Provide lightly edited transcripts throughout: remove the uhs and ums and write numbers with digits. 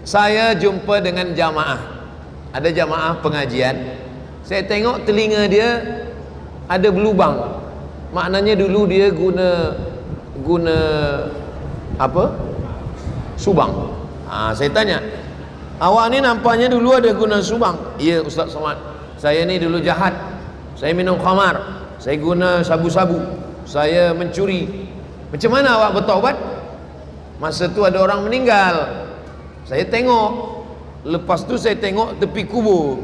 Saya jumpa dengan jamaah, ada jamaah pengajian. Saya tengok telinga dia ada berlubang. Maknanya dulu dia guna apa? Subang. Saya tanya, awak ni nampaknya dulu ada guna subang. Ya Ustaz Somad, saya ni dulu jahat. Saya minum khamar, saya guna sabu-sabu, saya mencuri. Macam mana awak bertaubat? Masa tu ada orang meninggal. Saya tengok. Lepas tu saya tengok tepi kubur.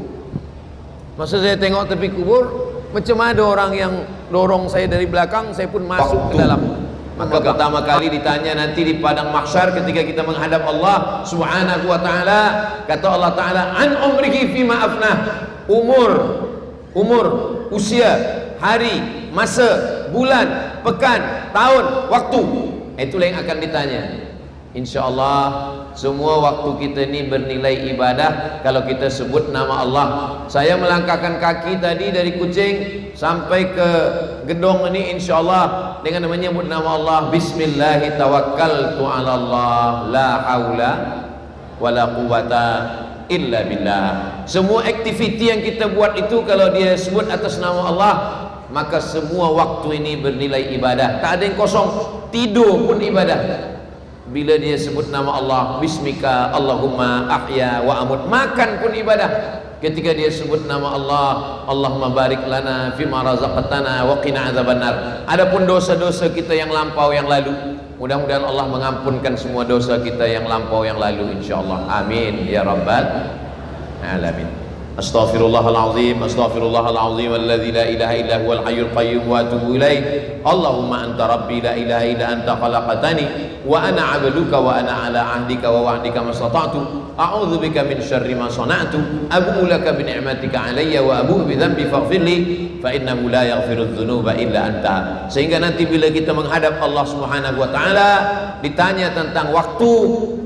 Masa saya tengok tepi kubur, macam ada orang yang dorong saya dari belakang, saya pun masuk ke dalam. Maka pertama kali ditanya nanti di padang mahsyar ketika kita menghadap Allah Subhanahu wa taala, kata Allah taala, an umrihi fima afnah. Umur, usia, hari, masa, bulan, pekan, tahun, waktu. Itulah yang akan ditanya. InsyaAllah semua waktu kita ni bernilai ibadah kalau kita sebut nama Allah. Saya melangkahkan kaki tadi dari Kuching sampai ke Gedong ini insyaAllah dengan menyebut nama Allah. Bismillahi tawakkaltu ala Allah, la haula wala quwata illa billah. Semua aktiviti yang kita buat itu kalau dia sebut atas nama Allah, maka semua waktu ini bernilai ibadah. Tak ada yang kosong. Tidur pun ibadah. Bila dia sebut nama Allah, bismika Allahumma ahya wa amut, makan pun ibadah. Ketika dia sebut nama Allah, Allahumma barik lana fima razaqtana wa qina adzabannar. Adapun dosa-dosa kita yang lampau yang lalu, mudah-mudahan Allah mengampunkan semua dosa kita yang lampau yang lalu insyaallah. Amin ya rabbal alamin. Astaghfirullahalazim, astaghfirullahalazim alladzi la ilaha illa huwal hayyul qayyum wa atubu ilaih. Allahumma anta rabbi la ilaha illa anta khalaqtani wa ana 'abduka wa ana 'ala 'ahdika wa wa'dika mastata'tu. A'udzu bika min syarri ma sana'tu. Abu'u laka bi ni'matika 'alayya wa abu'u bi dhanbi faghfir li fa innahu la yaghfiru dzunuba illa anta. Sehingga nanti bila kita menghadap Allah Subhanahu wa taala ditanya tentang waktu,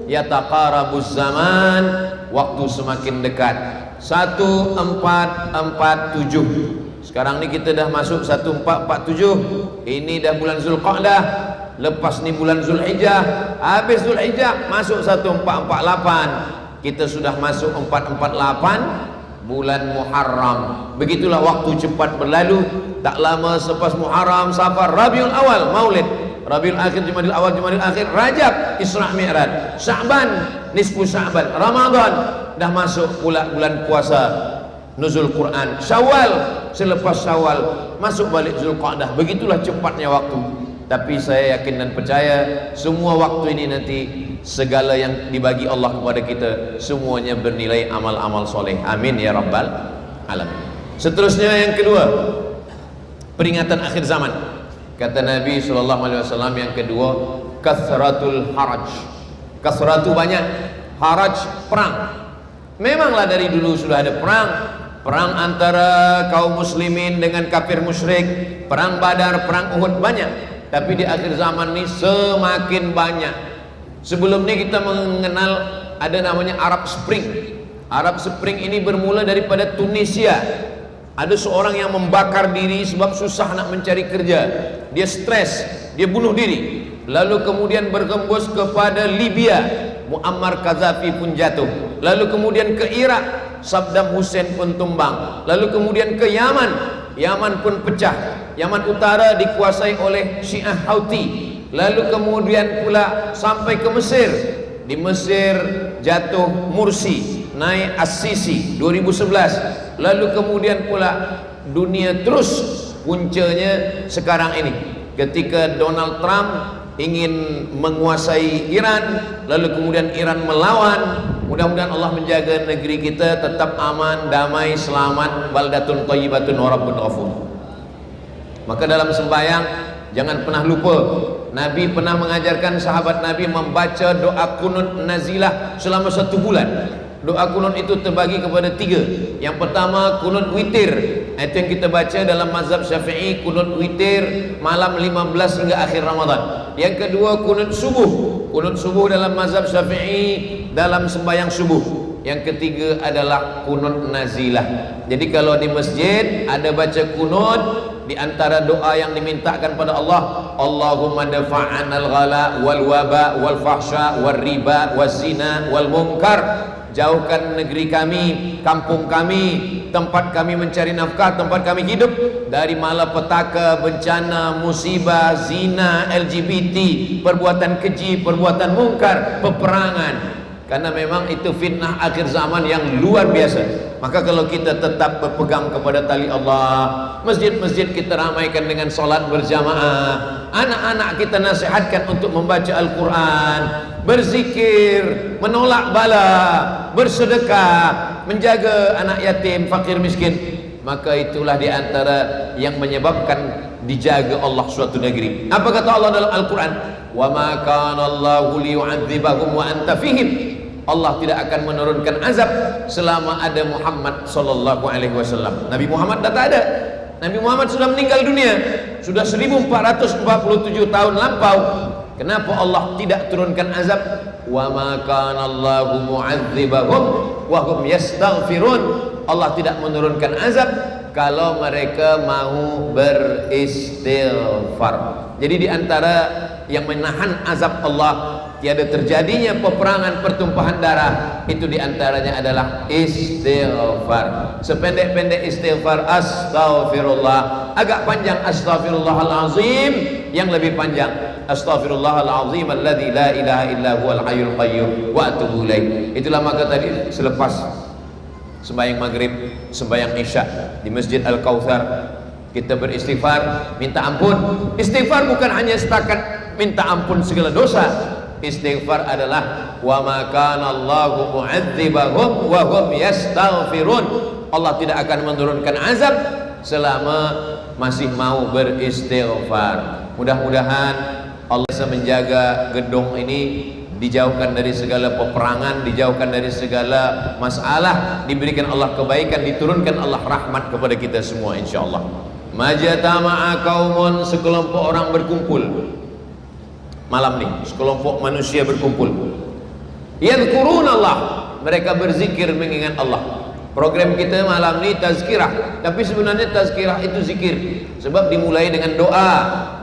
yataqarabuz zaman, waktu semakin dekat. 1447. Sekarang ni kita dah masuk 1447. Ini dah bulan Zulqa'dah. Lepas ni bulan Zulhijjah. Habis Zulhijjah masuk 1448. Kita sudah masuk 448 bulan Muharram. Begitulah waktu cepat berlalu. Tak lama selepas Muharram, Safar, Rabiul Awal, Maulid, Rabiul Akhir, Jumadil Awal, Jumadil Akhir, Rajab, Isra' Mi'raj, Sya'ban, nisfu Sya'ban, Ramadan, dah masuk pula bulan puasa, nuzul Quran, Syawal, selepas Syawal masuk balik Zulqa'dah. Begitulah cepatnya waktu. Tapi saya yakin dan percaya semua waktu ini nanti segala yang dibagi Allah kepada kita semuanya bernilai amal-amal soleh. Amin ya rabbal alamin. Seterusnya yang kedua, peringatan akhir zaman. Kata Nabi SAW yang kedua, kasratul haraj. Kasratu banyak, haraj perang. Memanglah dari dulu sudah ada perang. Perang antara kaum muslimin dengan kafir musyrik, perang Badar, perang Uhud, banyak. Tapi di akhir zaman ini semakin banyak. Sebelum ini kita mengenal ada namanya Arab Spring. Arab Spring ini bermula daripada Tunisia. Ada seorang yang membakar diri sebab susah nak mencari kerja. Dia stres, dia bunuh diri. Lalu kemudian bergembus kepada Libya, Muammar Gaddafi pun jatuh. Lalu kemudian ke Irak, Saddam Hussein pun tumbang. Lalu kemudian ke Yaman, Yaman pun pecah. Yaman Utara dikuasai oleh Syiah Houthi. Lalu kemudian pula sampai ke Mesir. Di Mesir jatuh Mursi, naik As-Sisi 2011. Lalu kemudian pula dunia terus puncanya sekarang ini ketika Donald Trump ingin menguasai Iran, lalu kemudian Iran melawan. Mudah-mudahan Allah menjaga negeri kita tetap aman, damai, selamat, baldatun thayyibatun wa rabbun ghafur. Maka dalam sembahyang jangan pernah lupa, Nabi pernah mengajarkan sahabat Nabi membaca doa kunut nazilah selama 1 bulan. Doa kunut itu terbagi kepada 3. Yang pertama kunut witir, itu yang kita baca dalam mazhab Syafi'i, kunut witir malam 15 hingga akhir Ramadan. Yang kedua kunut subuh, kunut subuh dalam mazhab Syafi'i dalam sembahyang subuh. Yang ketiga adalah kunut nazilah. Jadi kalau di masjid ada baca kunut, di antara doa yang dimintakan pada Allah, Allahumma dafa'anal ghala wal waba wal fahsya wal riba waz zina wal munkar. Jauhkan negeri kami, kampung kami, tempat kami mencari nafkah, tempat kami hidup dari malapetaka, bencana, musibah, zina, LGBT, perbuatan keji, perbuatan mungkar, peperangan. Karena memang itu fitnah akhir zaman yang luar biasa. Maka kalau kita tetap berpegang kepada tali Allah, masjid-masjid kita ramaikan dengan solat berjamaah, anak-anak kita nasihatkan untuk membaca Al-Quran, berzikir, menolak bala, bersedekah, menjaga anak yatim, fakir miskin. Maka itulah di antara yang menyebabkan dijaga Allah suatu negeri. Apa kata Allah dalam Al-Quran? Wa ma kana Allahu liyu'adzibahum wa anta fihim. Allah tidak akan menurunkan azab selama ada Muhammad sallallahu alaihi wasallam. Nabi Muhammad dah tak ada. Nabi Muhammad sudah meninggal dunia. Sudah 1447 tahun lampau. Kenapa Allah tidak turunkan azab? Wa ma kana Allahu mu'adzibahum wa hum yastaghfirun. Allah tidak menurunkan azab kalau mereka mau beristighfar. Jadi di antara yang menahan azab Allah tiada terjadinya peperangan, pertumpahan darah, itu diantaranya adalah istighfar. Sependek-pendek istighfar astaghfirullah, agak panjang astaghfirullahalazim, yang lebih panjang astaghfirullahalazim alladzi la ilaha illa huwal hayyul qayyum wa atubu ilaih. Itulah maka tadi selepas sembahyang maghrib, sembahyang isya di Masjid Al-Kautsar, kita beristighfar, minta ampun. Istighfar bukan hanya setakat minta ampun segala dosa. Istighfar adalah wa ma kana Allahu mu'adzibahum wa hum yastaghfirun. Allah tidak akan menurunkan azab selama masih mau beristighfar. Mudah-mudahan Allah bisa menjaga gedung ini, dijauhkan dari segala peperangan, dijauhkan dari segala masalah, diberikan Allah kebaikan, diturunkan Allah rahmat kepada kita semua insyaallah. Majtama'a qaumun, sekelompok orang berkumpul malam ni, sekelompok manusia berkumpul. Yadhkurunallah, mereka berzikir mengingat Allah. Program kita malam ni tazkirah, tapi sebenarnya tazkirah itu zikir. Sebab dimulai dengan doa,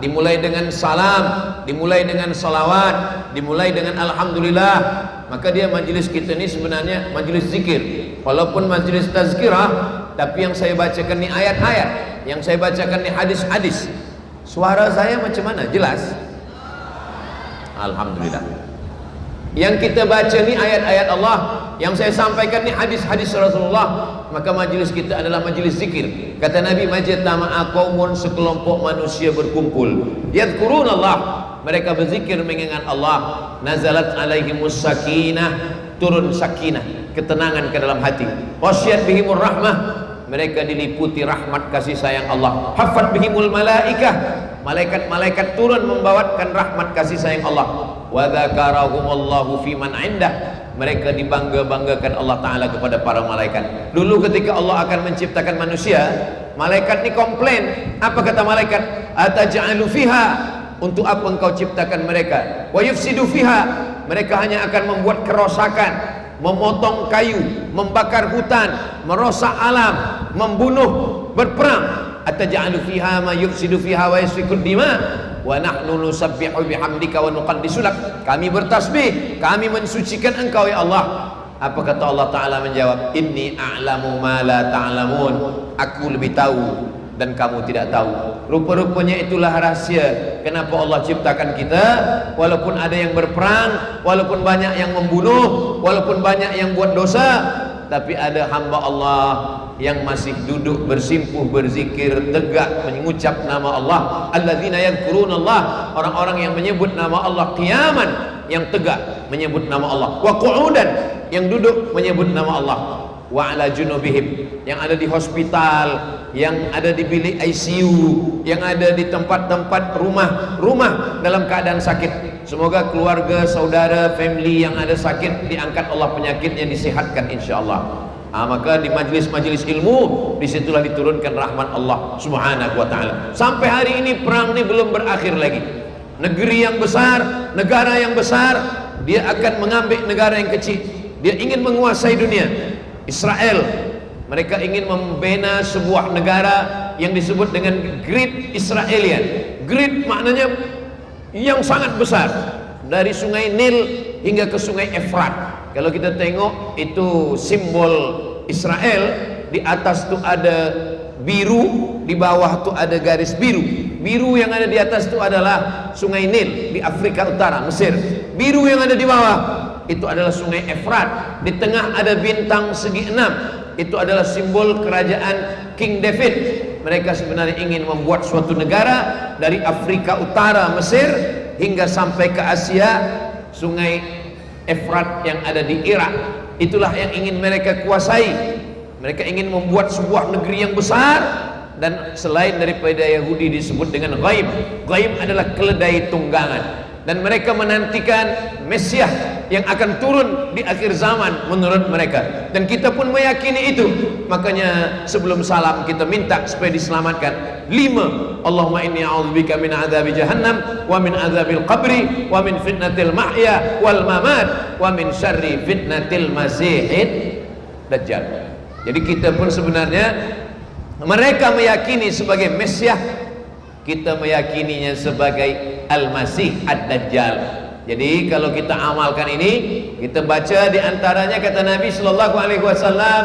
dimulai dengan salam, dimulai dengan salawat, dimulai dengan alhamdulillah. Maka dia majlis kita ni sebenarnya majlis zikir. Walaupun majlis tazkirah, tapi yang saya bacakan ni ayat-ayat, yang saya bacakan ni hadis-hadis. Suara saya macam mana? Jelas? Alhamdulillah. Yang kita baca ni ayat-ayat Allah, yang saya sampaikan ni hadis-hadis Rasulullah. Maka majlis kita adalah majlis zikir. Kata Nabi, majtama'a qaumun, sekelompok manusia berkumpul, yadhkurunallah, mereka berzikir mengingat Allah, nazalat alaihimus sakinah, turun sakinah, ketenangan ke dalam hati. Wasyat bihimur rahmah, mereka diliputi rahmat kasih sayang Allah. Hafat bihimul malaikah, malaikat-malaikat turun membawakan rahmat kasih sayang Allah. Wa dzakarahumullahu fiman indah, mereka dibangga-banggakan Allah Ta'ala kepada para malaikat. Dulu ketika Allah akan menciptakan manusia, malaikat ni komplain. Apa kata malaikat? Ataj'alu fiha, untuk apa engkau ciptakan mereka? Wa yufsidu fiha, mereka hanya akan membuat kerosakan, memotong kayu, membakar hutan, merosak alam, membunuh, berperang. Ataj'alu fiha ma yufsidu fiha wa yasfiku dima wa nahnu nusabbihu bihamdika wa nuqaddisu lak. Kami bertasbih, kami mensucikan engkau ya Allah. Apa kata Allah Ta'ala menjawab? Inni a'lamu ma la ta'lamun, aku lebih tahu dan kamu tidak tahu. Rupa-rupanya itulah rahsia kenapa Allah ciptakan kita. Walaupun ada yang berperang, walaupun banyak yang membunuh, walaupun banyak yang buat dosa, tapi ada hamba Allah yang masih duduk bersimpuh berzikir, tegak mengucap nama Allah. Alladzina yadhkurunallah, orang-orang yang menyebut nama Allah qiyaman, yang tegak menyebut nama Allah, wa qu'udan, yang duduk menyebut nama Allah, wa ala junubihim, yang ada di hospital, yang ada di bilik ICU, yang ada di tempat-tempat rumah dalam keadaan sakit. Semoga keluarga, saudara, family yang ada sakit diangkat Allah penyakitnya, disehatkan insyaallah. Maka di majlis-majlis ilmu, disitulah diturunkan rahmat Allah Subhanahu wa ta'ala. Sampai hari ini perang ini belum berakhir lagi. Negeri yang besar, negara yang besar, dia akan mengambil negara yang kecil. Dia ingin menguasai dunia. Israel, mereka ingin membina sebuah negara yang disebut dengan Great Israelian. Great maknanya yang sangat besar, dari sungai Nil hingga ke sungai Efrat. Kalau kita tengok itu simbol Israel, di atas tuh ada biru, di bawah tuh ada garis biru. Biru yang ada di atas itu adalah sungai Nil di Afrika Utara, Mesir. Biru yang ada di bawah itu adalah sungai Efrat. Di tengah ada bintang segi 6. Itu adalah simbol kerajaan King David. Mereka sebenarnya ingin membuat suatu negara dari Afrika Utara, Mesir, hingga sampai ke Asia, sungai Efrat yang ada di Irak. Itulah yang ingin mereka kuasai. Mereka ingin membuat sebuah negeri yang besar, dan selain daripada Yahudi disebut dengan Ghaib. Ghaib adalah keledai tunggangan, dan mereka menantikan Mesias yang akan turun di akhir zaman menurut mereka, dan kita pun meyakini itu. Makanya sebelum salam kita minta supaya diselamatkan 5. Allahumma inni a'udzubika min adzabi jahannam wa min adzabil qabri wa min fitnatil mahya wal mamat wa min syarri fitnatil masihid dajjal. Jadi kita pun sebenarnya, mereka meyakini sebagai Mesias, kita meyakininya sebagai Al-Masih Ad-Dajjal. Jadi kalau kita amalkan ini, kita baca di antaranya kata Nabi sallallahu alaihi wasallam,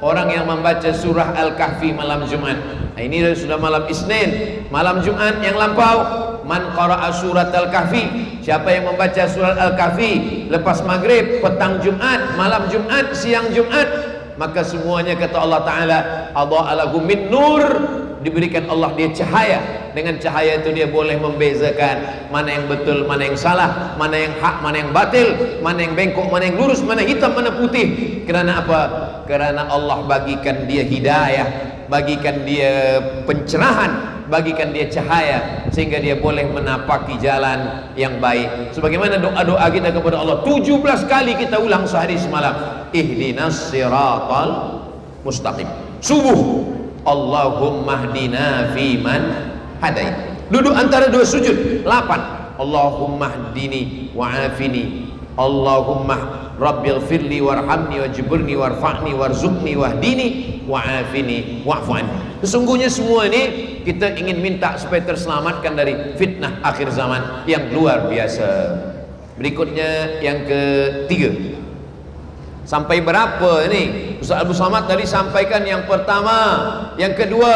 orang yang membaca surah Al-Kahfi malam Jumat. Nah, ini sudah malam Isnin, malam Jumat yang lampau. Man qara'a surat Al-Kahfi, siapa yang membaca surat Al-Kahfi lepas maghrib, petang Jumat, malam Jumat, siang Jumat, maka semuanya kata Allah Ta'ala, adha'alahu min nur, diberikan Allah dia cahaya. Dengan cahaya itu dia boleh membezakan mana yang betul, mana yang salah, mana yang hak, mana yang batil, mana yang bengkok, mana yang lurus, mana hitam, mana putih. Kerana apa? Kerana Allah bagikan dia hidayah, bagikan dia pencerahan, bagikan dia cahaya, sehingga dia boleh menapaki jalan yang baik. Sebagaimana doa-doa kita kepada Allah 17 kali kita ulang sehari semalam. Ihdinas siratal mustaqim. Subuh, Allahumma hdina fiman hadait. Duduk antara dua sujud 8. Allahumma hdini wa'afini, Allahumma rabbighfirli warhamni wajburni warfa'ni warzuqni wahdini wa'afini wa'fu'anni. Sesungguhnya semua ini kita ingin minta supaya terselamatkan dari fitnah akhir zaman yang luar biasa. Berikutnya yang ketiga. Sampai berapa ini? Ustaz Abdul Somad tadi sampaikan yang pertama, yang kedua,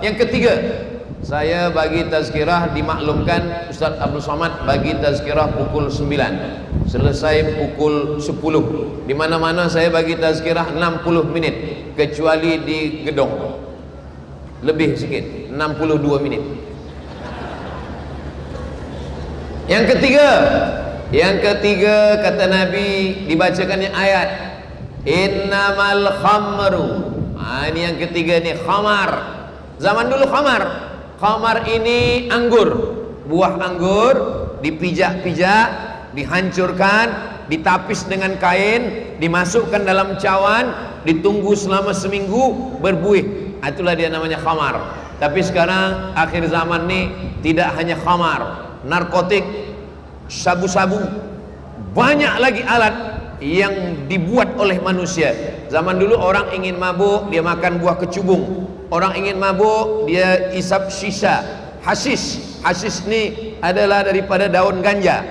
yang ketiga. Saya bagi tazkirah, dimaklumkan Ustaz Abdul Somad bagi tazkirah pukul 9, selesai pukul 10. Di mana-mana saya bagi tazkirah 60 menit, kecuali di gedung lebih sikit, 62 menit. Yang ketiga kata Nabi, dibacakannya ayat innamal khamru. Ini yang ketiga nih, khamar. Zaman dulu khamar ini anggur, buah anggur dipijak-pijak, dihancurkan, ditapis dengan kain, dimasukkan dalam cawan, ditunggu selama seminggu, berbuih. Itulah dia namanya khamar. Tapi sekarang akhir zaman nih tidak hanya khamar, narkotik, sabu-sabu, banyak lagi alat yang dibuat oleh manusia. Zaman dulu orang ingin mabuk, dia makan buah kecubung. Orang ingin mabuk, dia isap shisha, hasis. Hasis ini adalah daripada daun ganja.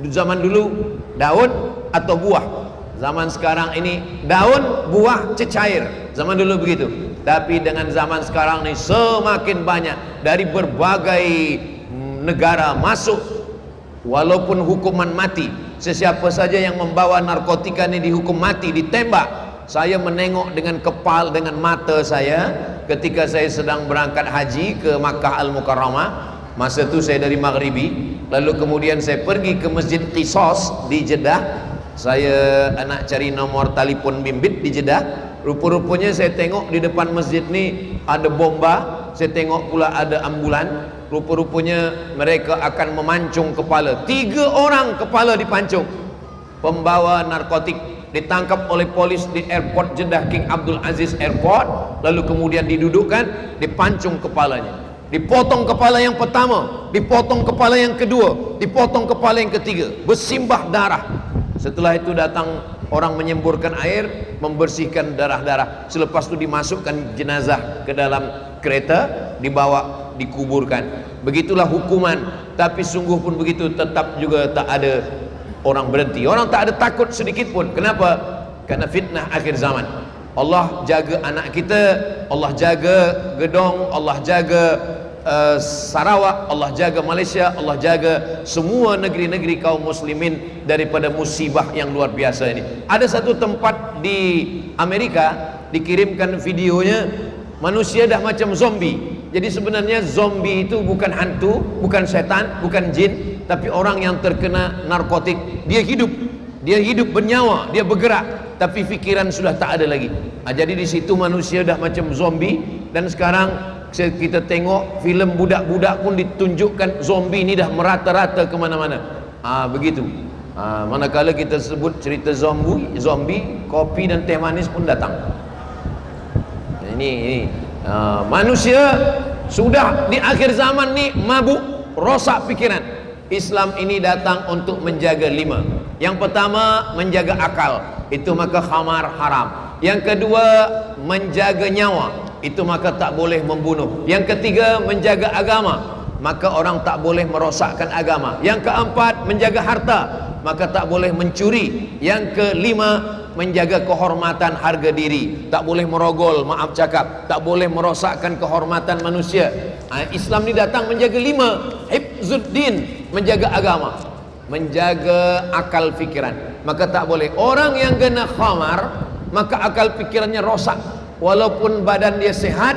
Zaman dulu daun atau buah. Zaman sekarang ini daun, buah, cecair. Zaman dulu begitu. Tapi dengan zaman sekarang ini semakin banyak dari berbagai negara masuk, walaupun hukuman mati. Sesiapa saja yang membawa narkotika ini dihukum mati, ditembak. Saya menengok dengan dengan mata saya ketika saya sedang berangkat haji ke Makkah Al-Mukarramah. Masa itu saya dari Maghribi, lalu kemudian saya pergi ke Masjid Qisas di Jeddah. Saya nak cari nomor telefon bimbit di Jeddah. Rupa-rupanya saya tengok di depan masjid ni ada bomba. Saya tengok pula ada ambulan. Rupa-rupanya mereka akan memancung kepala. 3 orang kepala dipancung. Pembawa narkotik ditangkap oleh polis di airport Jeddah, King Abdul Aziz Airport. Lalu kemudian didudukkan, dipancung kepalanya. Dipotong kepala yang pertama, dipotong kepala yang kedua, dipotong kepala yang ketiga, bersimbah darah. Setelah itu datang orang menyemburkan air, membersihkan darah-darah. Selepas itu dimasukkan jenazah ke dalam kereta, dibawa, dikuburkan. Begitulah hukuman. Tapi sungguh pun begitu, tetap juga tak ada orang berhenti. Orang tak ada takut sedikit pun. Kenapa? Karena fitnah akhir zaman. Allah jaga anak kita, Allah jaga Gedong, Allah jaga Sarawak, Allah jaga Malaysia, Allah jaga semua negeri-negeri kaum muslimin daripada musibah yang luar biasa ini. Ada satu tempat di Amerika, dikirimkan videonya, manusia dah macam zombie. Jadi sebenarnya zombie itu bukan hantu, bukan setan, bukan jin, tapi orang yang terkena narkotik. Dia hidup bernyawa, dia bergerak, tapi fikiran sudah tak ada lagi. Jadi di situ manusia dah macam zombie. Dan sekarang kita tengok filem budak-budak pun ditunjukkan zombie ni dah merata-rata ke mana-mana. Begitu. Manakala kita sebut cerita zombie, kopi dan teh manis pun datang. Ini manusia sudah di akhir zaman ni mabuk, rosak pikiran. Islam ini datang untuk menjaga 5. Yang pertama, menjaga akal, itu maka khamar haram. Yang kedua, menjaga nyawa, itu maka tak boleh membunuh. Yang ketiga, menjaga agama, maka orang tak boleh merosakkan agama. Yang keempat, menjaga harta, maka tak boleh mencuri. Yang kelima, menjaga kehormatan harga diri, tak boleh merogol, maaf cakap, tak boleh merosakkan kehormatan manusia. Islam ni datang menjaga 5. Hifzuddin, menjaga agama, menjaga akal fikiran, maka tak boleh. Orang yang kena khamar, maka akal fikirannya rosak. Walaupun badan dia sehat,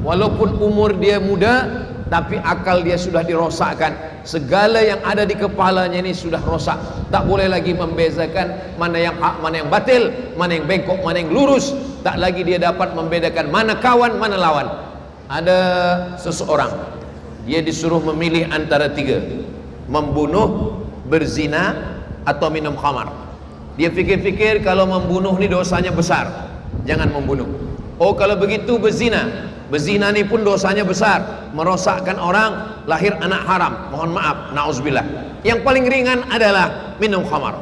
walaupun umur dia muda, tapi akal dia sudah dirosakkan. Segala yang ada di kepalanya ini sudah rosak. Tak boleh lagi membezakan mana yang hak, mana yang batil, mana yang bengkok, mana yang lurus. Tak lagi dia dapat membedakan mana kawan, mana lawan. Ada seseorang, dia disuruh memilih antara 3: membunuh, berzina, atau minum khamar. Dia fikir-fikir kalau membunuh ni dosanya besar, jangan membunuh. Oh, kalau begitu berzina. Berzina ni pun dosanya besar, merosakkan orang, lahir anak haram, mohon maaf, na'udzubillah. Yang paling ringan adalah minum khamar.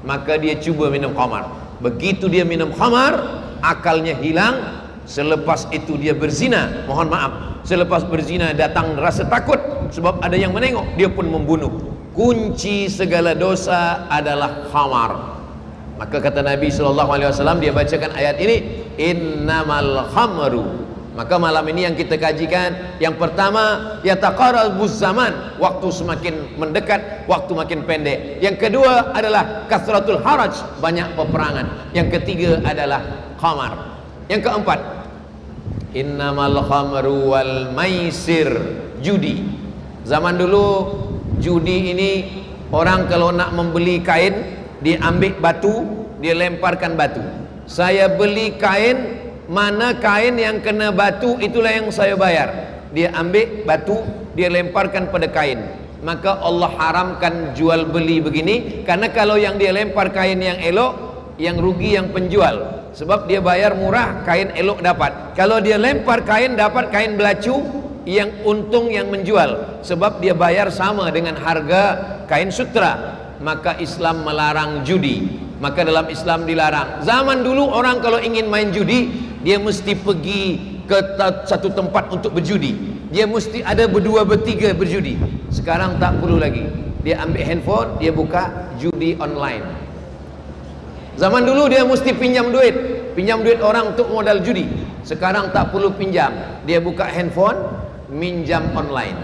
Maka dia cuba minum khamar. Begitu dia minum khamar, akalnya hilang. Selepas itu dia berzina, mohon maaf, selepas berzina datang rasa takut sebab ada yang menengok, dia pun membunuh. Kunci segala dosa adalah khamar. Maka kata Nabi SAW, dia bacakan ayat ini, innamal khamru. Maka malam ini yang kita kajikan, yang pertama, yataqarrabuz zaman, waktu semakin mendekat, waktu makin pendek. Yang kedua adalah kasratul haraj, banyak peperangan. Yang ketiga adalah khamar. Yang keempat, innamal khamru wal maisir, judi. Zaman dulu judi ini, orang kalau nak membeli kain, dia ambil batu, dia lemparkan batu. Saya beli kain, mana kain yang kena batu itulah yang saya bayar. Dia ambil batu, dia lemparkan pada kain. Maka Allah haramkan jual beli begini, karena kalau yang dia lempar kain yang elok, yang rugi yang penjual. Sebab dia bayar murah, kain elok dapat. Kalau dia lempar kain, dapat kain belacu, yang untung yang menjual. Sebab dia bayar sama dengan harga kain sutra. Maka Islam melarang judi. Maka dalam Islam dilarang. Zaman dulu orang kalau ingin main judi, dia mesti pergi ke satu tempat untuk berjudi. Dia mesti ada berdua bertiga berjudi. Sekarang tak perlu lagi. Dia ambil handphone, dia buka judi online. Zaman dulu dia mesti pinjam duit orang untuk modal judi. Sekarang tak perlu pinjam. Dia buka handphone, minjam online.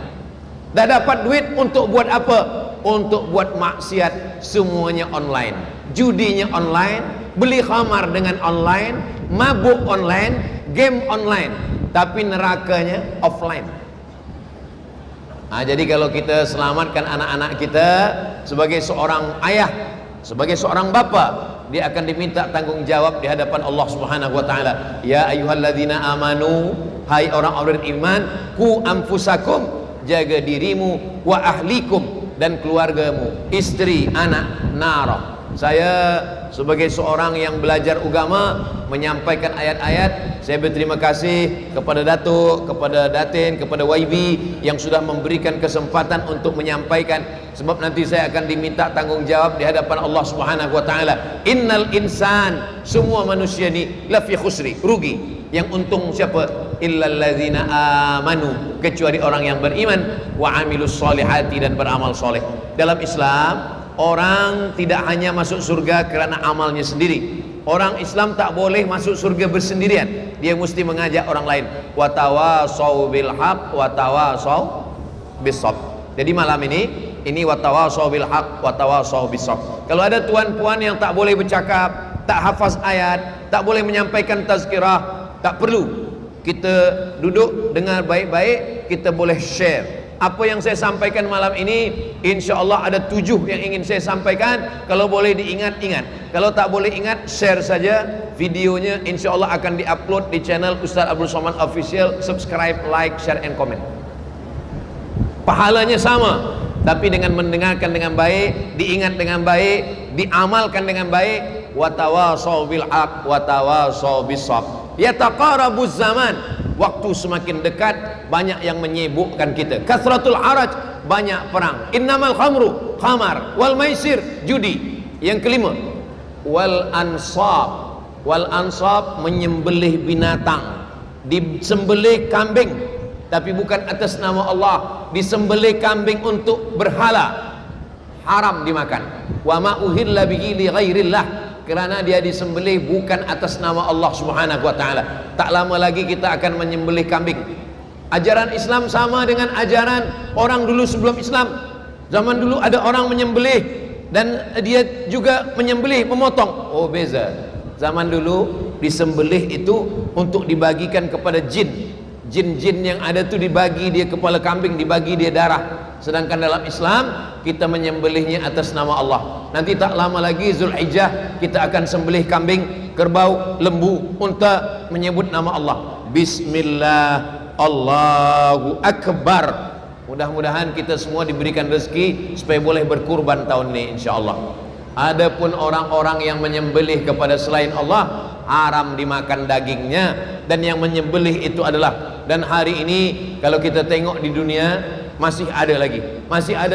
Dah dapat duit untuk buat apa? Untuk buat maksiat, semuanya online. Judinya online, beli khamar dengan online, mabuk online, game online, tapi nerakanya offline. Jadi kalau kita selamatkan anak-anak kita, sebagai seorang ayah, sebagai seorang bapa, dia akan diminta tanggung jawab di hadapan Allah Subhanahu wa taala. Ya ayyuhalladzina amanu, hai orang-orang beriman, ku anfusakum, jaga dirimu, wa ahlikum, dan keluargamu, istri, anak, nara. Saya sebagai seorang yang belajar agama, menyampaikan ayat-ayat. Saya berterima kasih kepada Datuk, kepada Datin, kepada YB yang sudah memberikan kesempatan untuk menyampaikan, sebab nanti saya akan diminta tanggungjawab di hadapan Allah Subhanahu wa taala. Innal insan, semua manusia ni lafi khusri, rugi. Yang untung siapa? Illal ladzina amanu, kecuali orang yang beriman, wa amilus solihati, dan beramal soleh. Dalam Islam, orang tidak hanya masuk surga kerana amalnya sendiri. Orang Islam tak boleh masuk surga bersendirian. Dia mesti mengajak orang lain. Wa tawasau bil haq wa tawasau bis sabr. Jadi malam ini wa tawasau bil haq wa tawasau bis sabr. Kalau ada tuan-puan yang tak boleh bercakap, tak hafaz ayat, tak boleh menyampaikan tazkirah, tak perlu. Kita duduk dengar baik-baik, kita boleh share. Apa yang saya sampaikan malam ini, insya-Allah ada 7 yang ingin saya sampaikan. Kalau boleh diingat-ingat, kalau tak boleh ingat, share saja videonya. Insya-Allah akan diupload di channel Ustaz Abdul Somad Official. Subscribe, like, share and comment. Pahalanya sama, tapi dengan mendengarkan dengan baik, diingat dengan baik, diamalkan dengan baik. Wa tawasau bil haq wa tawasau bis sabr. Yataqarabuz zaman, waktu semakin dekat, banyak yang menyibukkan kita. Kasratul haraj, banyak perang. Innamal khamru, khamar, wal maisir, judi. Yang kelima, wal ansab. Wal ansab, menyembelih binatang. Disembelih kambing, tapi bukan atas nama Allah. Disembelih kambing untuk berhala, haram dimakan. Wa ma uhilla bihi li ghairillah, kerana dia disembelih bukan atas nama Allah Subhanahu wa taala. Tak lama lagi kita akan menyembelih kambing. Ajaran Islam sama dengan ajaran orang dulu sebelum Islam. Zaman dulu ada orang menyembelih dan dia juga menyembelih, memotong. Oh, beza. Zaman dulu disembelih itu untuk dibagikan kepada jin. Jin-jin yang ada tu dibagi dia kepala kambing, dibagi dia darah. Sedangkan dalam Islam kita menyembelihnya atas nama Allah. Nanti tak lama lagi Zulhijjah kita akan sembelih kambing, kerbau, lembu, unta, menyebut nama Allah. Bismillah, Allahu Akbar. Mudah-mudahan kita semua diberikan rezeki supaya boleh berkurban tahun ini, insya-Allah. Adapun orang-orang yang menyembelih kepada selain Allah, haram dimakan dagingnya. Dan yang menyembelih itu adalah, dan hari ini kalau kita tengok di dunia masih ada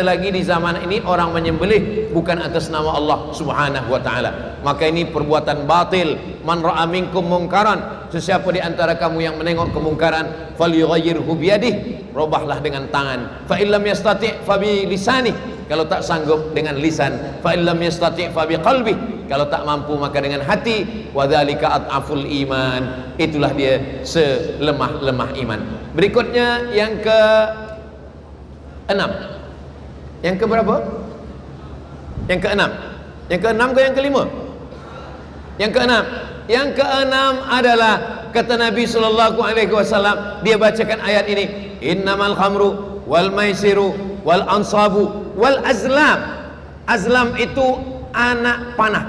lagi di zaman ini orang menyembelih bukan atas nama Allah Subhanahu wa taala. Maka ini perbuatan batil. Man ra'a minkum munkaran, sesiapa di antara kamu yang menengok kemungkaran, falyughayyirhu biyadihi, robahlah dengan tangan. Fa illam yastati' fa bi lisanihi, kalau tak sanggup dengan lisan. Fa illam yastati' fa bi qalbihi, kalau tak mampu maka dengan hati. Wa dzalika adhaful iman, itulah dia selemah-lemah iman. Berikutnya yang ke-6. Yang ke berapa? Yang ke-6. Yang ke-6 ke yang ke-5? Yang ke-6. Yang ke-6 adalah kata Nabi sallallahu alaihi wasallam, dia bacakan ayat ini, innamal khamru wal maisiru wal ansabu wal azlam. Azlam itu anak panah.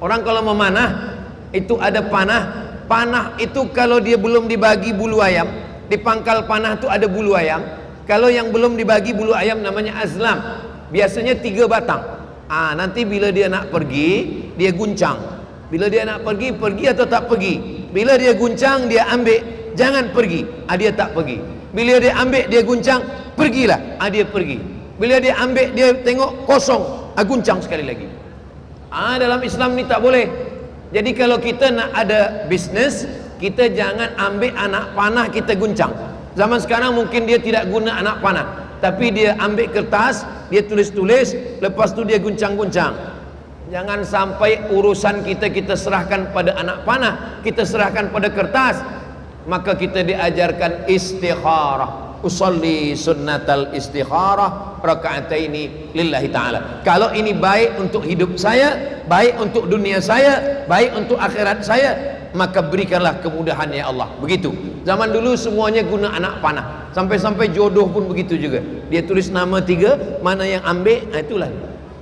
Orang kalau memanah itu ada panah. Panah itu kalau dia belum dibagi bulu ayam, di pangkal panah itu ada bulu ayam. Kalau yang belum dibagi bulu ayam namanya azlam. Biasanya 3 batang. Nanti bila dia nak pergi, dia guncang. Bila dia nak pergi, pergi atau tak pergi. Bila dia guncang, dia ambil, jangan pergi. Dia tak pergi. Bila dia ambil, dia guncang, pergilah. Dia pergi. Bila dia ambil, dia tengok kosong, guncang sekali lagi. Dalam Islam ni tak boleh. Jadi kalau kita nak ada bisnes, kita jangan ambil anak panah kita guncang. Zaman sekarang mungkin dia tidak guna anak panah, tapi dia ambil kertas, dia tulis-tulis, lepas tu dia guncang-guncang. Jangan sampai urusan kita serahkan pada anak panah, kita serahkan pada kertas. Maka kita diajarkan istikharah. Usalli sunnatal istikharah raka'ataini lillahi ta'ala. Kalau ini baik untuk hidup saya, baik untuk dunia saya, baik untuk akhirat saya, maka berikanlah kemudahan ya Allah. Begitu. Zaman dulu semuanya guna anak panah. Sampai-sampai jodoh pun begitu juga. Dia tulis nama 3, mana yang ambil, itulah.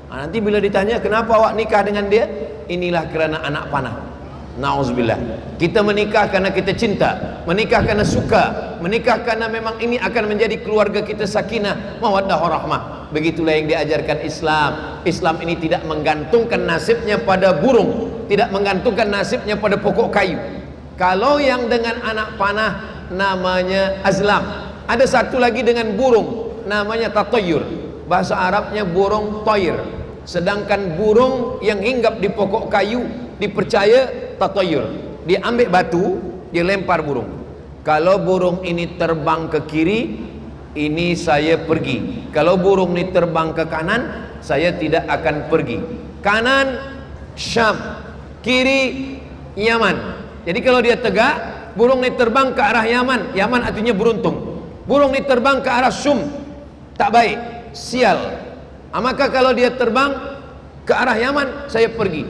Nanti bila ditanya kenapa awak nikah dengan dia, inilah kerana anak panah. Na'udzubillah. Kita menikah karena kita cinta, menikah karena suka, menikah karena memang ini akan menjadi keluarga kita sakinah, mawaddah warahmah. Begitulah yang diajarkan Islam. Islam ini tidak menggantungkan nasibnya pada burung, tidak menggantungkan nasibnya pada pokok kayu. Kalau yang dengan anak panah namanya azlam. Ada satu lagi dengan burung namanya tatoyur. Bahasa Arabnya burung toir. Sedangkan burung yang hinggap di pokok kayu dipercaya tatoyur. Dia ambil batu, dia lempar burung. Kalau burung ini terbang ke kiri, ini saya pergi. Kalau burung ini terbang ke kanan, saya tidak akan pergi. Kanan Syam, kiri Yaman. Jadi kalau dia tegak, burung ini terbang ke arah Yaman. Yaman artinya beruntung. Burung ini terbang ke arah Syam, tak baik, sial. Maka kalau dia terbang ke arah Yaman, saya pergi.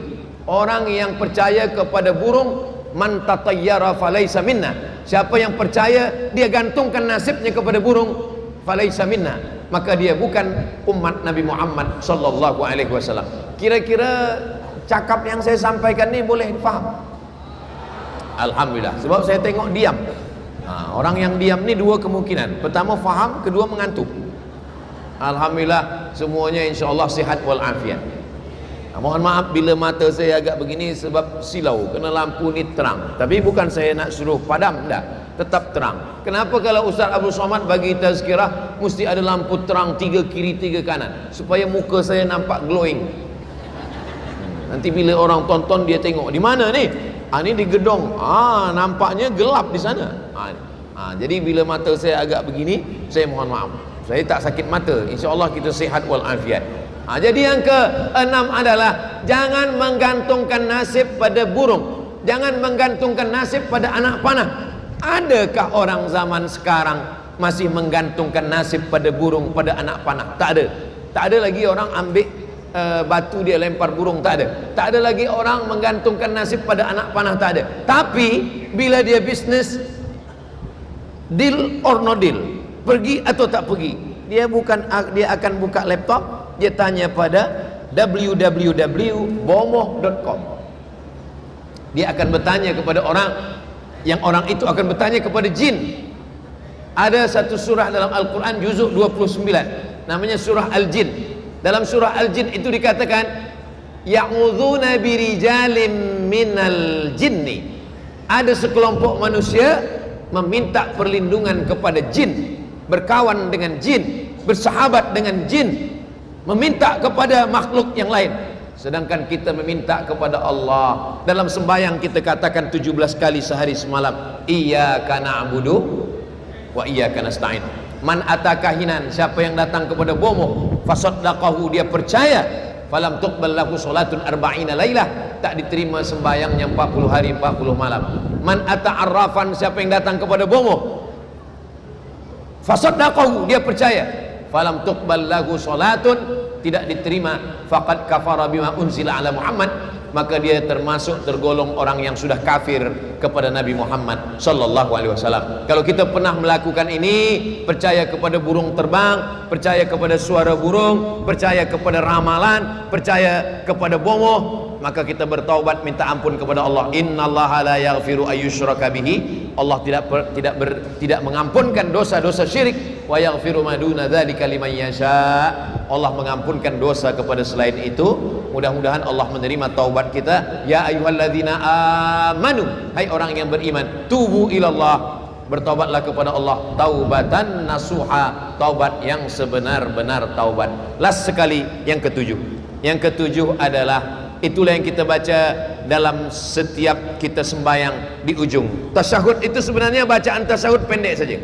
Orang yang percaya kepada burung, man tatayyara falaysa minna. Siapa yang percaya dia gantungkan nasibnya kepada burung, falaysa minna, maka dia bukan umat Nabi Muhammad sallallahu alaihi wasallam. Kira-kira cakap yang saya sampaikan ini boleh difaham? Alhamdulillah, sebab saya tengok diam. Orang yang diam ni dua kemungkinan. Pertama faham, kedua mengantuk. Alhamdulillah, semuanya insyaAllah sihat walafiat. Mohon maaf bila mata saya agak begini sebab silau, kena lampu ni terang. Tapi bukan saya nak suruh padam, tak, tetap terang. Kenapa kalau Ustaz Abdul Somad bagi tazkirah mesti ada lampu terang 3 kiri 3 kanan, supaya muka saya nampak glowing. Nanti bila orang tonton dia tengok, di mana ni? Ni di gedung. Nampaknya gelap di sana. Jadi bila mata saya agak begini, saya mohon maaf. Saya tak sakit mata. InsyaAllah kita sihat walafiat. Jadi yang ke-6 adalah jangan menggantungkan nasib pada burung, jangan menggantungkan nasib pada anak panah. Adakah orang zaman sekarang masih menggantungkan nasib pada burung, pada anak panah? Tak ada. Tak ada lagi orang ambil batu dia lempar burung, tak ada. Tak ada lagi orang menggantungkan nasib pada anak panah, tak ada. Tapi bila dia bisnes, deal or no deal, pergi atau tak pergi, dia akan buka laptop, dia tanya pada www.bomoh.com. Dia akan bertanya kepada orang, yang orang itu akan bertanya kepada jin. Ada satu surah dalam Al-Quran juzuk 29 namanya surah Al-Jin. Dalam surah Al-Jin itu dikatakan ya'udzuuna birijalim minal jinni. Ada sekelompok manusia meminta perlindungan kepada jin, berkawan dengan jin, bersahabat dengan jin, meminta kepada makhluk yang lain. Sedangkan kita meminta kepada Allah. Dalam sembahyang kita katakan 17 kali sehari semalam, iyyaka na'budu wa iyyaka nasta'in. Man atakahinan, siapa yang datang kepada bomoh, fasaddaqahu, dia percaya, falam tuqbal lahu salatun arba'ina lailah, tak diterima sembahyangnya 40 hari 40 malam. Man ata'arrafan, siapa yang datang kepada bomoh, fasaddaqahu, dia percaya, falam tuqbal lahu salatun, tidak diterima, faqad kafara bima unzila ala Muhammad, maka dia termasuk tergolong orang yang sudah kafir kepada Nabi Muhammad sallallahu alaihi wasallam. Kalau kita pernah melakukan ini, percaya kepada burung terbang, percaya kepada suara burung, percaya kepada ramalan, percaya kepada bomoh, maka kita bertaubat, minta ampun kepada Allah. Innallaha la yaghfiru ayyushraka bihi, Allah tidak mengampunkan dosa-dosa syirik, wa yaghfiru ma duna dzalika liman yasha. Allah mengampunkan dosa kepada selain itu. Mudah-mudahan Allah menerima taubat kita. Ya ayyuhalladzina amanu, hai orang yang beriman, tubu ilallah, bertaubatlah kepada Allah, taubatan nasuha, taubat yang sebenar-benar taubat. Last sekali, yang ketujuh. Yang ketujuh adalah, itulah yang kita baca dalam setiap kita sembahyang di ujung. Tasyahud itu sebenarnya bacaan tasyahud pendek saja.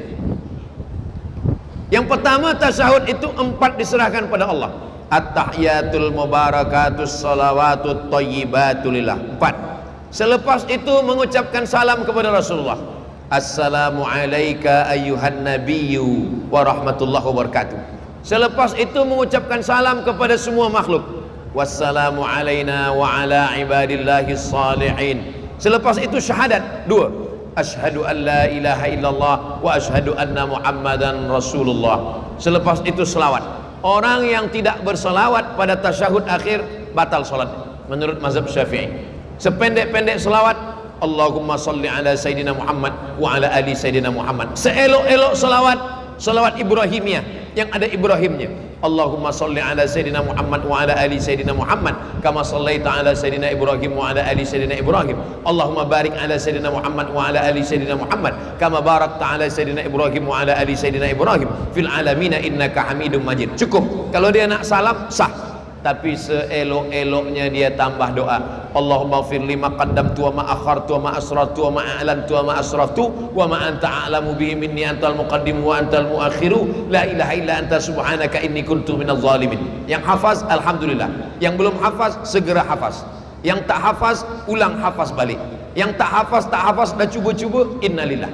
Yang pertama, tasyahud itu 4 diserahkan pada Allah. At-tahiyatul mubarakatus salawatut thayyibatulillah, 4. Selepas itu mengucapkan salam kepada Rasulullah. Assalamu alayka ayyuhan nabiyyu wa rahmatullahi wabarakatuh. Selepas itu mengucapkan salam kepada semua makhluk. Wassalamu alayna wa ala ibadillahis salihin. Selepas itu syahadat 2. Asyhadu an la ilaha illallah wa asyhadu anna muhammadan rasulullah. Selepas itu selawat. Orang yang tidak berselawat pada tasyahud akhir batal salat menurut mazhab Syafi'i. Sependek-pendek selawat, Allahumma salli ala Sayyidina Muhammad wa ala ali Sayyidina Muhammad. Seelok-elok selawat, selawat Ibrahimiyah. yang ada Ibrahimnya. Allahumma salli ala Sayyidina Muhammad wa ala ali Sayyidina Muhammad kama sallaita ala Sayyidina Ibrahim wa ala ali Sayyidina Ibrahim. Allahumma barik ala Sayyidina Muhammad wa ala ali Sayyidina Muhammad kama barakta ala Sayyidina Ibrahim wa ala ali Sayyidina Ibrahim fil alamina innaka Hamidum Majid. Cukup. Kalau dia nak salam sah. Tapi seelok-eloknya dia tambah doa, Allahumma ighfir li ma qaddamtu wa ma akhartu wa ma asrartu wa ma a'lantu wa ma asraftu wa ma anta a'lamu bihi minni antal muqaddim wa antal muakhiru la ilaha illa anta subhanaka inni kuntu minadh zalimin. Yang hafaz alhamdulillah, yang belum hafaz segera hafaz, yang tak hafaz ulang hafaz balik, yang tak hafaz dah cuba-cuba innalillah.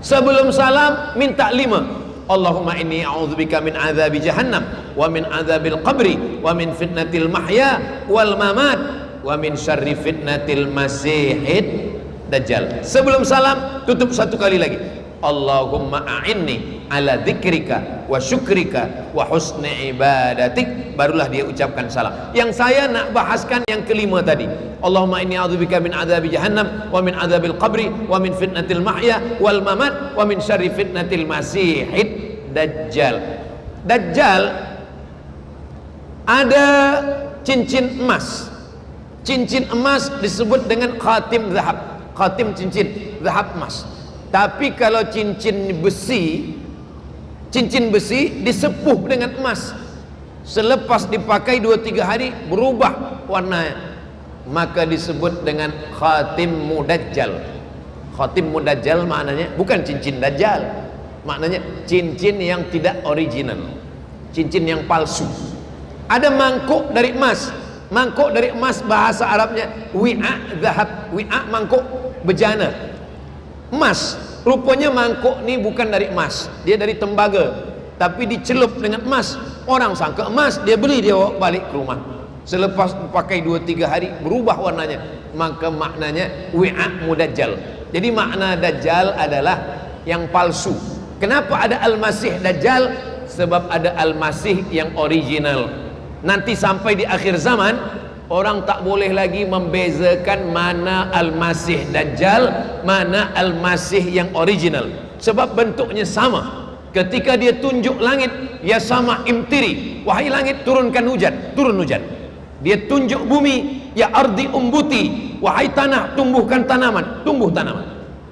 Sebelum salam minta 5, Allahumma inni a'udzubika min azabi jahannam wa min azabil qabri wa min fitnatil mahya wal mamat wa min syarri fitnatil masihid dajjal. Sebelum salam tutup satu kali lagi, Allahumma a'inni ala dzikrika wa syukrika wa husni ibadatik. Barulah dia ucapkan salam. Yang saya nak bahaskan yang kelima tadi, Allahumma inni a'udzubika min azabi jahannam wa min azabil qabri wa min fitnatil mahya wal mamat wa min syarri fitnatil masihid dajjal. Dajjal ada cincin emas. Cincin emas disebut dengan khatim zahab. Khatim cincin zahab emas. Tapi kalau cincin besi disepuh dengan emas, selepas dipakai 2-3 hari berubah warnanya, maka disebut dengan khatim mudajjal. Khatim mudajjal maknanya bukan cincin dajjal, maknanya cincin yang tidak original, cincin yang palsu. Ada mangkuk dari emas. Mangkuk dari emas bahasa Arabnya wi'a zahab. Wi'a mangkuk bejana emas. Rupanya mangkuk ni bukan dari emas, dia dari tembaga, tapi dicelup dengan emas. Orang sangka emas, dia beli, dia bawa balik ke rumah. Selepas pakai 2-3 hari berubah warnanya, maka maknanya wi'a mudajjal. Jadi makna dajjal adalah yang palsu. Kenapa ada al-masih dajjal? Sebab ada al-masih yang original. Nanti sampai di akhir zaman, orang tak boleh lagi membezakan mana al-masih dajjal, mana al-masih yang original. Sebab bentuknya sama. Ketika dia tunjuk langit, ya sama imtiri, wahai langit turunkan hujan, turun hujan. Dia tunjuk bumi, ya ardi umbuti, wahai tanah tumbuhkan tanaman, tumbuh tanaman.